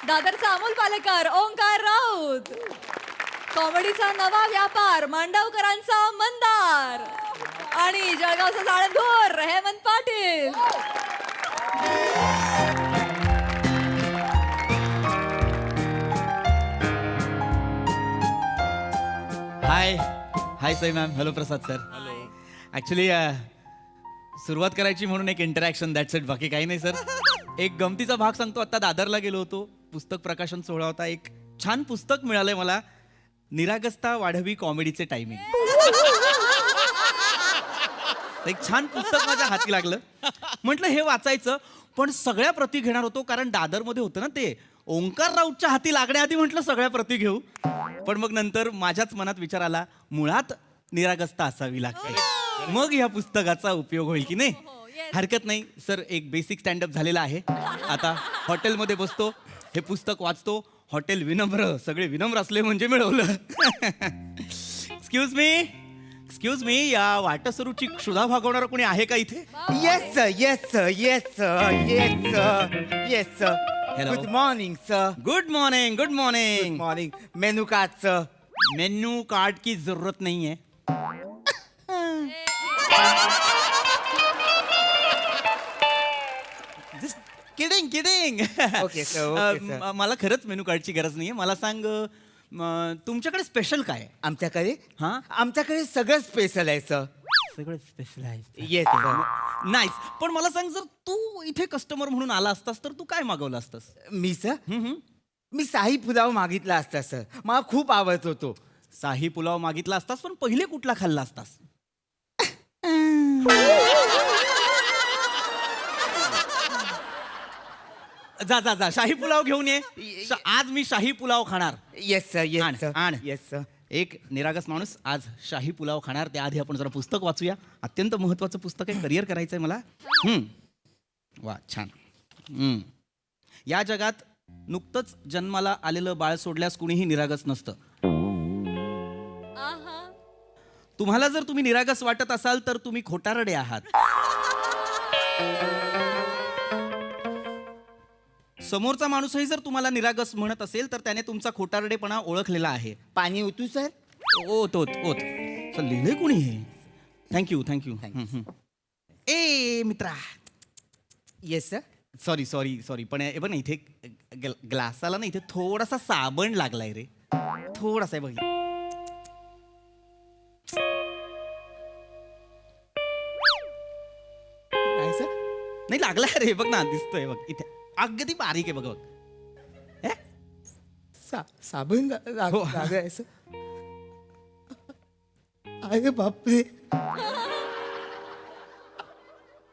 दादरचा अमोल पालेकर, ओंकार राऊत, कॉमेडीचा नवा व्यापार मांडवकरांचा मंदार आणि जळगावचा जाळंधूर हेमंत पाटील. हाय सई मॅम. हॅलो प्रसाद सर. हॅलो. ॲक्च्युली सुरुवात करायची म्हणून एक इंटरॅक्शन, दॅट्स इट. बाकी काही नाही सर. एक गमतीचा भाग सांगतो. आत्ता दादरला गेलो होतो, पुस्तक प्रकाशन सोहळा होता. एक छान पुस्तक मिळालंय मला, निरागसता वाढवी कॉमेडीचे टायमिंग. एक छान पुस्तक माझ्या हाती लागलं. म्हटलं हे वाचायचं, पण सगळ्या प्रती घेणार होतो कारण दादरमध्ये होतं ना ते. ओंकार राऊतच्या हाती लागण्याआधी म्हटलं सगळ्या प्रती घेऊ, पण मग नंतर माझ्याच मनात विचार आला, मुळात निरागसता असावी लागते, मग या पुस्तकाचा उपयोग होईल की नाही. हरकत नाही सर. एक बेसिक स्टँडअप झालेला आहे. आता हॉटेलमध्ये बसतो, हे पुस्तक वाचतो. हॉटेल विनम्र, सगळे विनम्र असले म्हणजे मिळवलं. एक्सक्यूज मी, या वाटसरूची क्षुधा भागवणारं कोणी आहे का इथे? Yes yes yes yes yes. Hello. Good morning sir. Good morning. Good morning. Morning. Menu card sir. Menu card की जरूरत नहीं है. Kidding. Okay, sir, okay, sir. मला खरंच मेनू कार्डची गरज नाहीये. मला सांग, तुमच्याकडे स्पेशल काय आहे? आमच्याकडे हा? आमच्याकडे सगळं स्पेशल आहे सर. सगळं स्पेशल आहे. Yes sir. नाईस. पण मला सांग, जर तू इथे कस्टमर म्हणून आला असतास तर तू काय मागवलं असतास? मी सर मी शाही पुलाव मागितला असता सर. मला खूप आवडत होतो. शाही पुलाव मागितला असतास, पण पहिले कुठला खाल्ला असतास? जा शाही पुलाव घेऊन ये. आज मी शाही पुलाव खाणार. Yes sir. Yes sir. आण. Yes sir. एक निरागस माणूस आज शाही पुलाव खाणार. त्याआधी आपण जरा पुस्तक वाचूया. अत्यंत महत्वाचं पुस्तक आहे. करिअर करायचंय मला. वा छान. या जगात नुकतंच जन्माला आलेलं बाळ सोडल्यास कुणीही निरागस नसतं. तुम्हाला जर तुम्ही निरागस वाटत असाल तर तुम्ही खोटारडे आहात. समोरचा माणूसही जर तुम्हाला निरागस म्हणत असेल तर त्याने तुमचा खोटारडेपणा ओळखलेला आहे. पाणी ओतू सर. ओत. सर लिहिलंय कोणी हे? थँक्यू. ए मित्रा. Yes sir. सॉरी पण हे बघ ना, इथे ग्लासाला ना इथे थोडासा साबण लागलाय रे. थोडासा आहे बघ. काय सर? नाही लागलाय रे, बघ ना, दिसतोय बघ इथे. अगदी बारीक आहे बघ. साबण लागलाय सर. अरे बापरे.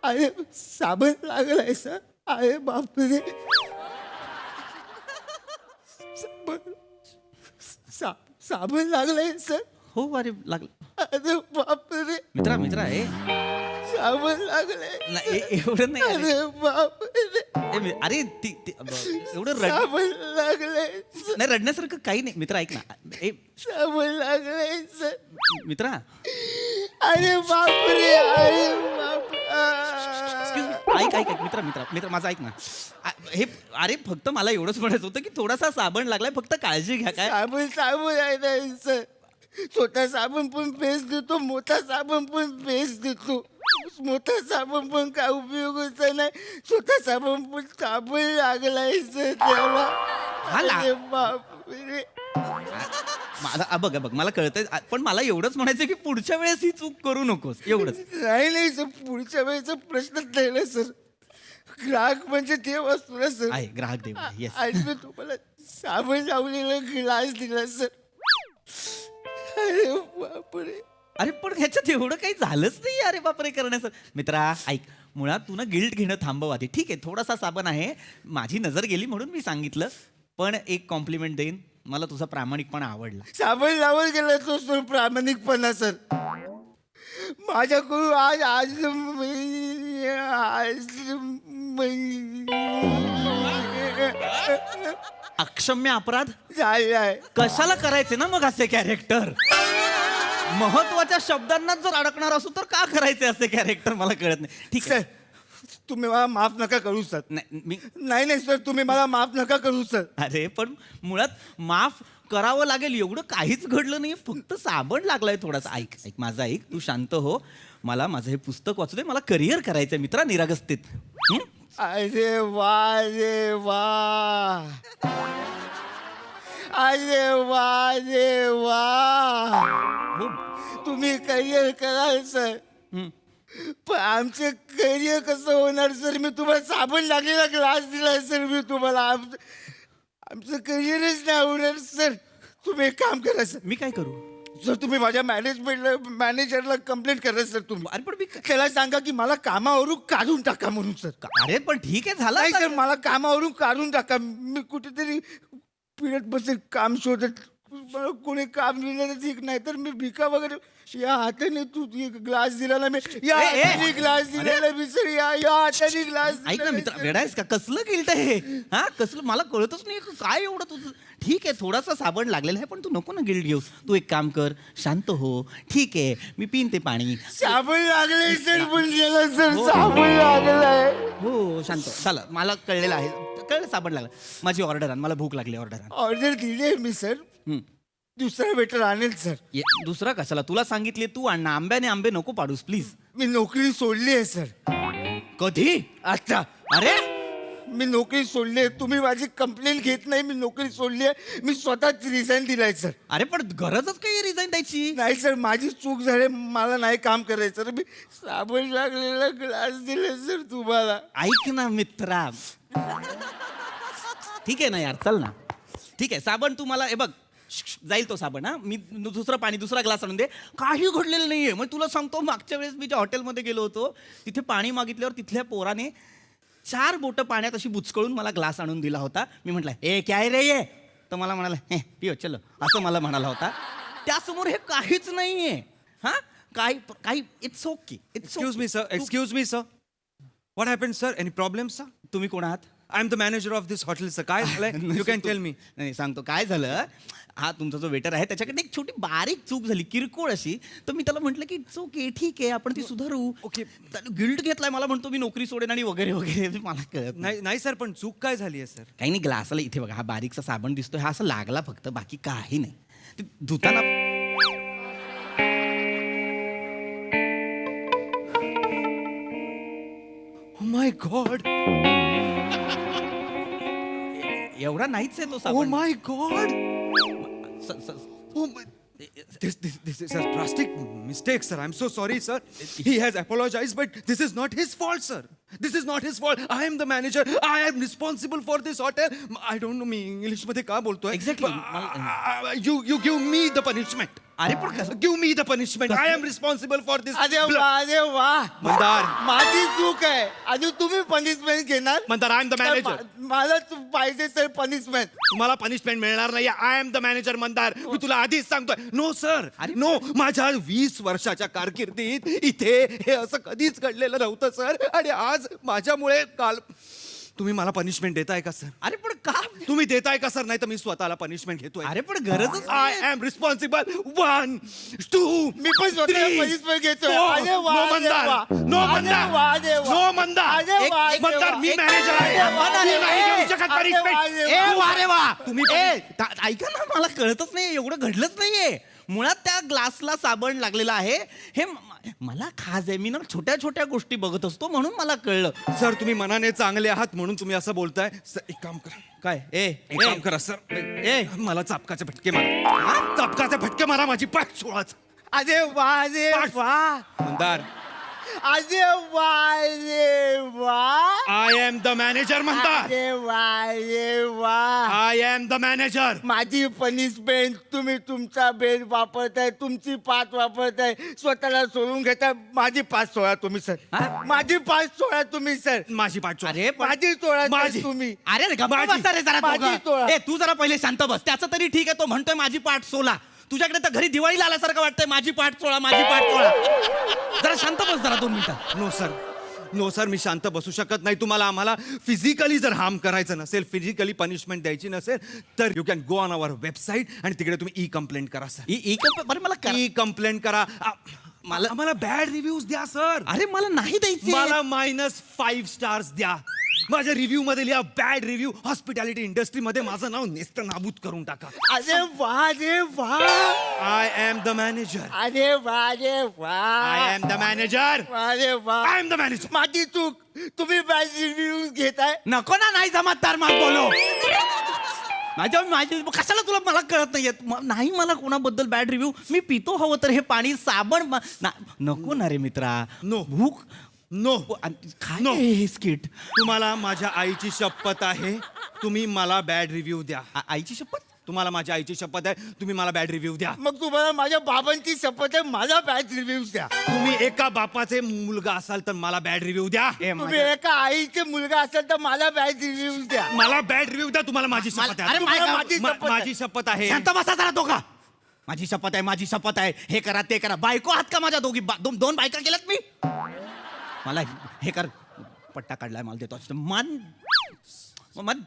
अरे साबण लागलाय सर. अरे बापरे. साबण लागलाय सर. हो अरे लागलं. अरे बापरे. मित्रा आहे. साबण लागलाय. नाही, एवढं नाही. अरे बापरे. अरे एवढं साबण लागलाय. नाही, रडण्यासारखं काही नाही. मित्र ऐक ना. साबण लागलाय सर. मित्रा. अरे बापरे. अरे बाप. ऐक मित्र माझं ऐक ना. हे अरे फक्त मला एवढंच म्हणायचं होतं की थोडासा साबण लागलाय, फक्त काळजी घ्या. काय साबण आहे ना सर. छोटा साबण पण पेस्ट देतो, मोठा साबण पण पेस्ट देतो. मोठा साबण पण काय उपयोगाचा नाही. छोटा साबण पण साबण लागलाय सर त्याला. अरे बापरे. मला बघ मला कळतंय पण मला एवढंच म्हणायचं की पुढच्या वेळेस ही चूक करू नकोस एवढंच. नाही सर, पुढच्या वेळेचा प्रश्नच नाही ना सर. ग्राहक म्हणजे देव असतो ना सर. आहे ग्राहक देव. येस. आणि मी तुम्हाला साबण लावलेला ग्लास दिला सर. अरे बापरे. अरे पण ह्याच्यात एवढं काही झालंच नाही अरे बापरे करण्याचं. मित्रा ऐक, मुळात तू ना गिल्ट घेणं थांबव आधी. ठीक आहे थोडासा साबण आहे, माझी नजर गेली म्हणून मी सांगितलं, पण एक कॉम्प्लिमेंट देईन, मला तुझा प्रामाणिकपणा आवडला. साबण लावत गेला तो सर प्रामाणिकपणा सर. माझ्याकडून आज अक्षम्य अपराध झालाय. कशाला करायचे ना मग असे कॅरेक्टर? महत्वाच्या शब्दांनाच जर अडकणार असू तर का करायचे असे कॅरेक्टर मला कळत नाही. ठीक आहे तुम्ही मला माफ नका करू सर. नाही सर, तुम्ही मला माफ नका करू सर. अरे पण मुळात माफ करावं लागेल एवढं काहीच घडलं नाही, फक्त साबण लागलाय थोडासा. ऐक माझं ऐक, तू शांत हो. मला माझं हे पुस्तक वाचू दे, मला करिअर करायचंय मित्रा निरागसतेत. अरे वा रे वा. अरे वा रे वा. तुम्ही करिअर कराल सर, पण आमचं करिअर कसं होणार सर? मी तुम्हाला साबण लागलेला ग्लास दिला सर. मी तुम्हाला आमचं करिअरच नाही होणार सर. तुम्ही एक काम करा सर. मी काय करू सर? तुम्ही माझ्या मॅनेजरला कंप्लेंट करा सर. तुम्ही अरे पण मी त्याला सांगा की मला कामावरून काढून टाका म्हणून सर. अरे पण ठीक आहे झालं नाही सर, मला कामावरून काढून टाका. मी कुठेतरी पिढत बसेल काम शोधत. मला कोणी काम दिलं तर ठीक, नाही तर मी भिका वगैरे. या हाताने तू ग्लास दिला ना मी, या हाताने ग्लास दिलेला मी सर. या हाताने ग्लास. ऐक ना मित्र, वेडायस का? कसलं गिल्ट आहे हा? कसलं मला कळतच नाही काय एवढं तुझं. ठीक आहे थोडासा साबण लागलेला आहे, पण तू नको ना गिल्ट घेऊ. तू एक काम कर, शांत हो. ठीक आहे मी पिन ते पाणी. साबण लागलंय सर, पण गेला सर. साबण लागलाय. हो शांत चला, मला कळलेलं आहे, कळलं साबण लागलं. माझी ऑर्डर आण, मला भूक लागली. ऑर्डर आण. ऑर्डर दिली आहे मी सर. दुसरा वेटर आणेल सर. दुसरा कशाला? तुला सांगितले तू आण ना. आंब्याने आंबे नको पाडूस प्लीज. मी नोकरी सोडली आहे सर. कधी? आता. अरे मी नोकरी सोडली आहे. तुम्ही माझी कंप्लेंट घेत नाही. मी नोकरी सोडली आहे. मी स्वतःच रिझाईन दिलाय सर. अरे पण गरजच काही रिझाईन द्यायची नाही सर, माझी चूक झाली. मला नाही काम करायचं सर. मी साबण लागलेला ग्लास दिले सर तुम्हाला. ऐक ना मित्रा, ठीक आहे ना यार, चल ना. ठीक आहे साबण तू मला, हे बघ जाईल तो साबण. हा मी दुसरं पाणी, दुसरा ग्लास आणून दे. काही घडलेलं नाहीये. मग तुला सांगतो, मागच्या वेळेस मी ज्या हॉटेलमध्ये गेलो होतो तिथे पाणी मागितल्यावर तिथल्या पोराने 4 बोटं पाण्यात अशी बुचकळून मला ग्लास आणून दिला होता. मी म्हटलं ए काय रे ये, तर मला म्हणाला हे पिओ चलो, असं मला म्हणाला होता. त्यासमोर हे काहीच नाहीये. हा काही it's okay. Excuse me, sir. Excuse me, sir. What happened, sir? Any problems, sir? तुम्ही कोण आहात? I'm the manager of this hotel, sir. काय झालंय? You can tell me. नाही सांगतो काय झालं. हा तुमचा जो वेटर आहे त्याच्याकडे एक छोटी बारीक चूक झाली, किरकोळ अशी. तर मी त्याला म्हटलं की इट्स ओके, ठीक आहे आपण ती सुधारू. ओके. त्याने गिल्ट घेतलाय, मला म्हणतो मी नोकरी सोडेन आणि वगैरे वगैरे. मला कळत नाही नाही सर, पण चूक काय झाली आहे सर? काही नाही. ग्लासाला इथे बघा, हा बारीकचा साबण दिसतोय, हा असं लागला फक्त, बाकी काही नाही. ते धुताना Oh my God. एवढा नाहीच आहे तो Oh साबण. my God. Oh my. This is a drastic mistake, sir. I'm so sorry, sir. He has apologized, but this is not his fault, sir. This is not his fault. I am the manager. I am responsible for this hotel. I don't know me English मध्ये का बोलतोय. Exactly. You give me the punishment. अरे पण कसं? Give me the punishment. I am responsible for this. अरे वा, अरे वा. मंदार. माझी चूक आहे आणि तुम्ही पनिशमेंट घेणार. Mandar, I am the manager. मला पाहिजे सर पनिशमेंट. तुम्हाला पनिशमेंट मिळणार नाही. I am the manager Mandar. मी तुला आधीच सांगतोय. No sir, no. माझ्या 20 वर्षाच्या कारकिर्दीत इथे हे असं कधीच घडलेलं नव्हतं सर. आणि आज माझ्यामुळे काल तुम्ही मला पनिशमेंट देताय का सर? अरे पण का? तुम्ही देताय का सर? नाही तर मी स्वतःला पनिशमेंट घेतोय. अरे पण गरजच आय एम रिस्पॉन्सिबल. 1 2 मी पण स्वतःला पनिशमेंट घेतोय. अरे वा, नो अरे मंदार, वा. नो अरे मंदार, वा, अरे वा. नो मंदार. अरे वा, अरे मंदार वा. मी मॅनेजर आहे. तू नाही घेऊ शकत अरे वा, punishment. अरे ए वा. वा रे वा. तुम्ही ऐका ना, मला कळतच नाही, एवढं घडलंच नाहीये. मुळात त्या ग्लासला साबण लागलेला आहे. मला खाज आहे. मी ना छोट्या छोट्या गोष्टी बघत असतो म्हणून मला कळलं. सर तुम्ही मनाने चांगले आहात म्हणून तुम्ही असं बोलताय. सर एक काम करा, काय एक काम करा सर, ए मला चापकाचे फटके मारा. चापकाचे फटके मारा, माझी पाठ सोळाच. अरे वा अरे वा मंदार, अरे वा अरे वा आय एम द मॅनेजर म्हणतात. अरे वा अरे वा आय एम द मॅनेजर. माझी पनिशमेंट तुम्ही तुमचा बेड वापरताय, तुमची पाच वापरताय, स्वतःला सोडून घेताय. माझी पाच सोळा तुम्ही सर, माझी पाच सोळा तुम्ही सर, माझी पाठ सोळा. अरे माझी सोळा सर माझी. तुम्ही. अरे गप्पा बसा रे जरा माझी दोघं. तोळा. ए तू जरा पहिले शांत बस. त्याचं तरी ठीक आहे, तो म्हणतोय माझी पाठ सोला. तुझ्याकडे तर घरी दिवाळीला आल्यासारखं वाटतंय. माझी पाठ सोळा, माझी पाठ सोळा. जरा शांत बस जरा 2 मिनिटं. नो सर, नो सर, मी शांत बसू शकत नाही. तुम्हाला आम्हाला फिजिकली जर हार्म करायचं नसेल, फिजिकली पनिशमेंट द्यायची नसेल, तर you can go on our website आणि तिकडे तुम्ही ई कंप्लेंट करा सर. बरं मला ई कंप्लेंट करा. आम्हाला बॅड रिव्ह्यूज द्या सर. अरे मला नाही द्यायचे. मला -5 स्टार्स द्या. माझ्या रिव्ह्यू मध्ये लिहा बॅड रिव्ह्यू. हॉस्पिटॅलिटी इंडस्ट्रीमध्ये माझं नाव नेस्त नाबूद करून टाका. अरे वा अरे वा आय एम द मॅनेजर. अरे वा अरे वा आय एम द मॅनेजर. अरे वा आय एम द मॅनेजर. माझी चूक. तुम्ही बॅड रिव्ह्यूज घेताय. नको ना, नाही जमात तर मग बोलो. माझी कशाला तुला मला कळत नाहीये. नाही मला कोणाबद्दल बॅड रिव्ह्यू. मी पितो हवं तर हे पाणी साबण नको ना रे मित्रा. नो. भूक नो. काय नो. हे स्किट. तुम्हाला माझ्या आईची शपथ आहे, तुम्ही मला बॅड रिव्ह्यू द्या. आईची शपथ. तुम्हाला माझ्या आईची शपथ आहे, तुम्ही मला बॅड रिव्ह्यू द्या. मग तुम्हाला माझ्या बाबांची शपथ आहे, माझा बॅड रिव्ह्यूज द्या. तुम्ही एका बापाचे मुलगा असाल तर मला बॅड रिव्ह्यू द्या. तुम्ही एका आईचे मुलगा असेल तर मला बॅड रिव्ह्यूज द्या. मला बॅड रिव्ह्यू द्या. तुम्हाला माझी शपथ आहे. अरे तुम्हाला माझी शपथ आहे. माझी शपथ आहे. शांत बसा जरा दोघा. माझी शपथ आहे, माझी शपथ आहे. हे करा ते करा. बायको आहात का माझ्या दोघी? दोन बायका केल्यात मी. मला हे कर. पट्टा काढलाय मला देतो.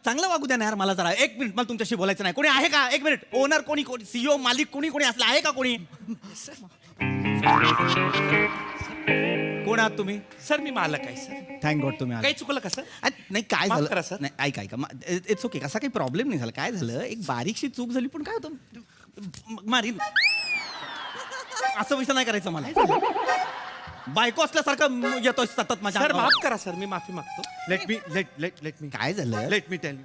चांगलं वागू द्या ना यार मला जरा. 1 मिनिट, मला तुमच्याशी बोलायचं नाही. कोणी आहे का? 1 मिनिट. ओनर कोणी, सीईओ, मालिक कोणी असलं आहे का कोणी? कोण आहात तुम्ही? सर मी मालक आहे सर. थँक गॉड तुम्ही आलात. काही चुकलं का सर? नाही काय माफ झालं करा, सर. नाही ऐका इट्स ओके. असा काही प्रॉब्लेम नाही झाला. काय झालं, एक बारीकशी चूक झाली. पण काय होतं, मारीन असं विषय नाही करायचं मला. बायको असल्यासारखं येतोय सतत माझ्या सर अंगावर. माफ करा सर, मी माफी मागतो. लेट मी काय झालं? Let me tell you.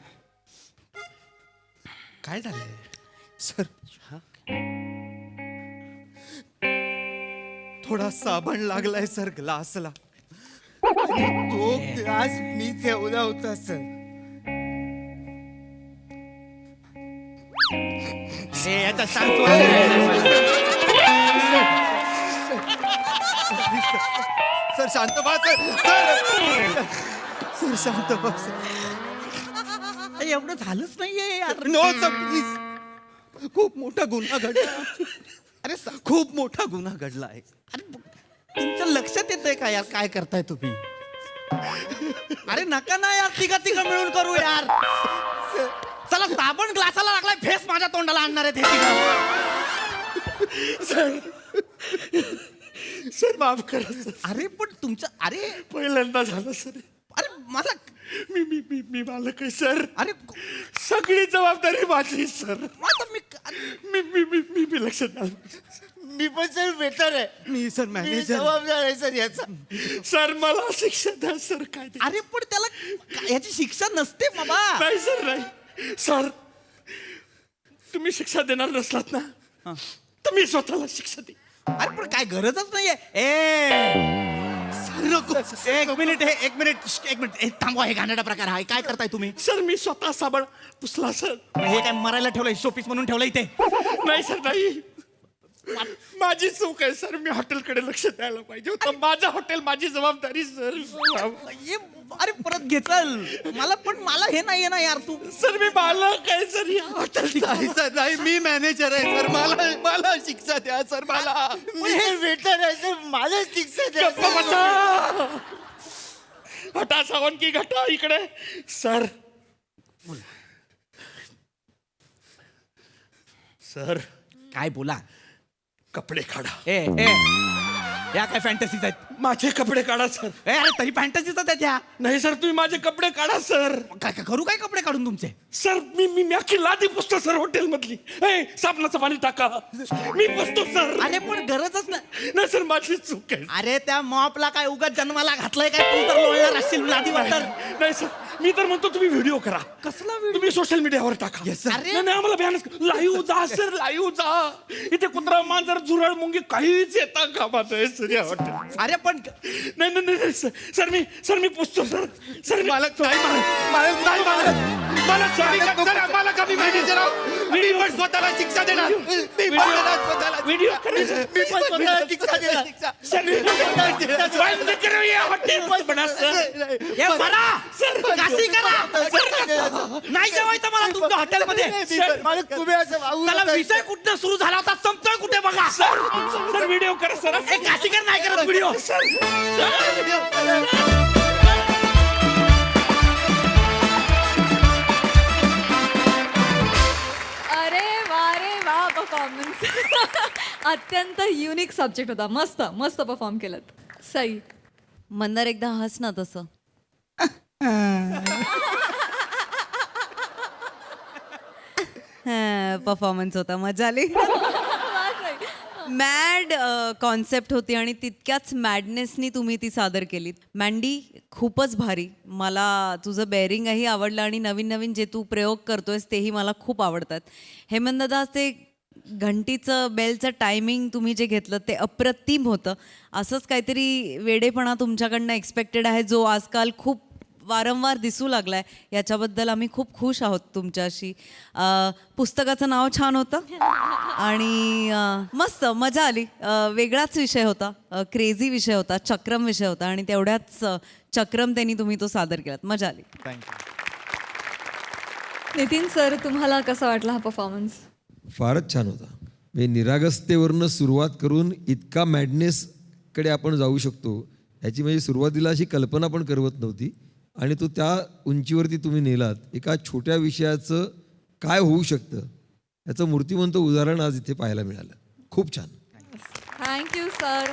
काय झालंय सर, थोडा साबण लागलाय सर ग्लासला. तो ग्लास मी ठेवला होता सर. याचा सांग सर शांत व्हा सर शांत व्हा. एवढं झालंच नाहीये यार. No sir please. खूप मोठा गुन्हा घडला. अरे खूप मोठा गुन्हा घडला आहे. अरे तुमच्या लक्षात येतंय का यार काय करताय तुम्ही? अरे नका ना यार, तिघा मिळून करू यार. चला साबण ग्लासाला लागलाय, फेस माझ्या तोंडाला आणणार आहेत हे तिघं. सर माफ करा सर. अरे पण तुमचं, अरे पहिल्यांदा झालं सर. अरे मला मी मालक आहे सर. अरे सगळी जबाबदारी माझी सर. आता मी लक्षात आलं. मी पण सर बेटर आहे. मी सर मी मॅनेजर. जबाबदार आहे सर याचा. सर मला शिक्षा द्या सर. काय ते? अरे पण त्याला याची शिक्षा नसते बाबा. नाही सर नाही. सर तुम्ही शिक्षा देणार नसलात ना तर मी स्वतःला शिक्षा दे. अरे पण काय गरजच नाहीये. एक मिनिट हे थांबवा. हे घाणेरडा प्रकार आहे. काय करताय तुम्ही? सर मी स्वतः साबण पुसला सर. हे काय मरायला ठेवलंय, शोपीस म्हणून ठेवलं इथे? नाही सर नाही. माझी चूक आहे सर. मी हॉटेलकडे लक्ष द्यायला पाहिजे होतं. माझं हॉटेल माझी जबाबदारी सर. अरे परत घेचल मला हे नाहीये ना यार. तू सर मी मालक आहे सर या हॉटेल. नाही सर नाही, मी मॅनेजर आहे सर. मला शिक्षा द्या सर. मला मी बेटर आहे सर. मला शिक्षा द्या बसा. हटा सावन की घटा इकडे. सर सर काय बोला? कपडे काढा. या काय फॅन्टसीज आहेत माझे कपडे काढा सर. अरे तरी फॅन्टसीच त्याच्या नाही सर, तुम्ही माझे कपडे काढा सर. काय करू काय कपडे काढून तुमचे सर मी अख्खी लादी पुसतो सर हॉटेल मधली. साबणाचं पाणी टाका, मी पुसतो सर. अरे पण गरजच नाही. नाही सर, माझी चूक आहे. अरे त्या मॉपला काय उगाच जन्माला घातलंय काय तू तर लोळणार असशील लादीवर तर. नाही सर, मी तर म्हणतो तुम्ही व्हिडिओ करा. कसला व्हिडिओ तुम्ही सोशल मीडियावर टाका. अरे. नाही नाही, आम्हाला भयानक लाईव्ह जा सर, लाईव्ह जा. इथे कुत्रा मांजर झुरळ मुंगी काहीच येता कामात आहे सर या हॉटेल. अरे पण नाही नाही नाही सर मी पुसतो सर. सर मला मला कमी माहिती मी पण स्वतःला शिक्षा देणार. व्हिडिओ शिक्षा देणार. काशी करा. नाही जेवायचं मला तुमच्या हॉटेलमध्ये. त्याला विषय कुठं सुरू झाला होता संपतोय कुठे बघा. सर व्हिडिओ करा सर. काशीकर नाही करत व्हिडिओ. अरे वा परफॉर्मन्स. अत्यंत युनिक सब्जेक्ट होता. मस्त मस्त परफॉर्म केलं. सई. मंदार एकदा हस ना तसं. परफॉर्मन्स होता, मजा आली. मॅड कॉन्सेप्ट होती आणि तितक्याच मॅडनेसनी तुम्ही ती सादर केलीत. मँडी खूपच भारी. मला तुझं बेअरिंगही आवडलं आणि नवीन नवीन जे तू प्रयोग करतोयस तेही मला खूप आवडतात. हेमंत दादा, ते घंटीचं बेलचं टायमिंग तुम्ही जे घेतलं ते अप्रतिम होतं. असंच काहीतरी वेडेपणा तुमच्याकडनं एक्सपेक्टेड आहे जो आजकाल खूप वारंवार दिसू लागलाय. याच्याबद्दल आम्ही खूप खुश आहोत तुमच्याशी. पुस्तकाचं नाव छान होतं आणि मस्त मजा आली. वेगळाच विषय होता, क्रेझी विषय होता, चक्रम विषय होता आणि तेवढ्याच चक्रम त्यांनी तुम्ही तो सादर केलात. मजा आली. नितीन सर, तुम्हाला कसा वाटला हा परफॉर्मन्स? फारच छान होता. म्हणजे निरागसतेवरनं सुरुवात करून इतका मॅडनेसकडे आपण जाऊ शकतो ह्याची म्हणजे सुरुवातीला अशी कल्पना पण करवत नव्हती. आणि तो त्या उंचीवरती तुम्ही नेलात. एका छोट्या विषयाचं काय होऊ शकतं याचं मूर्तिमंत उदाहरण आज इथे पाहायला मिळालं. खूप छान. Thank you sir.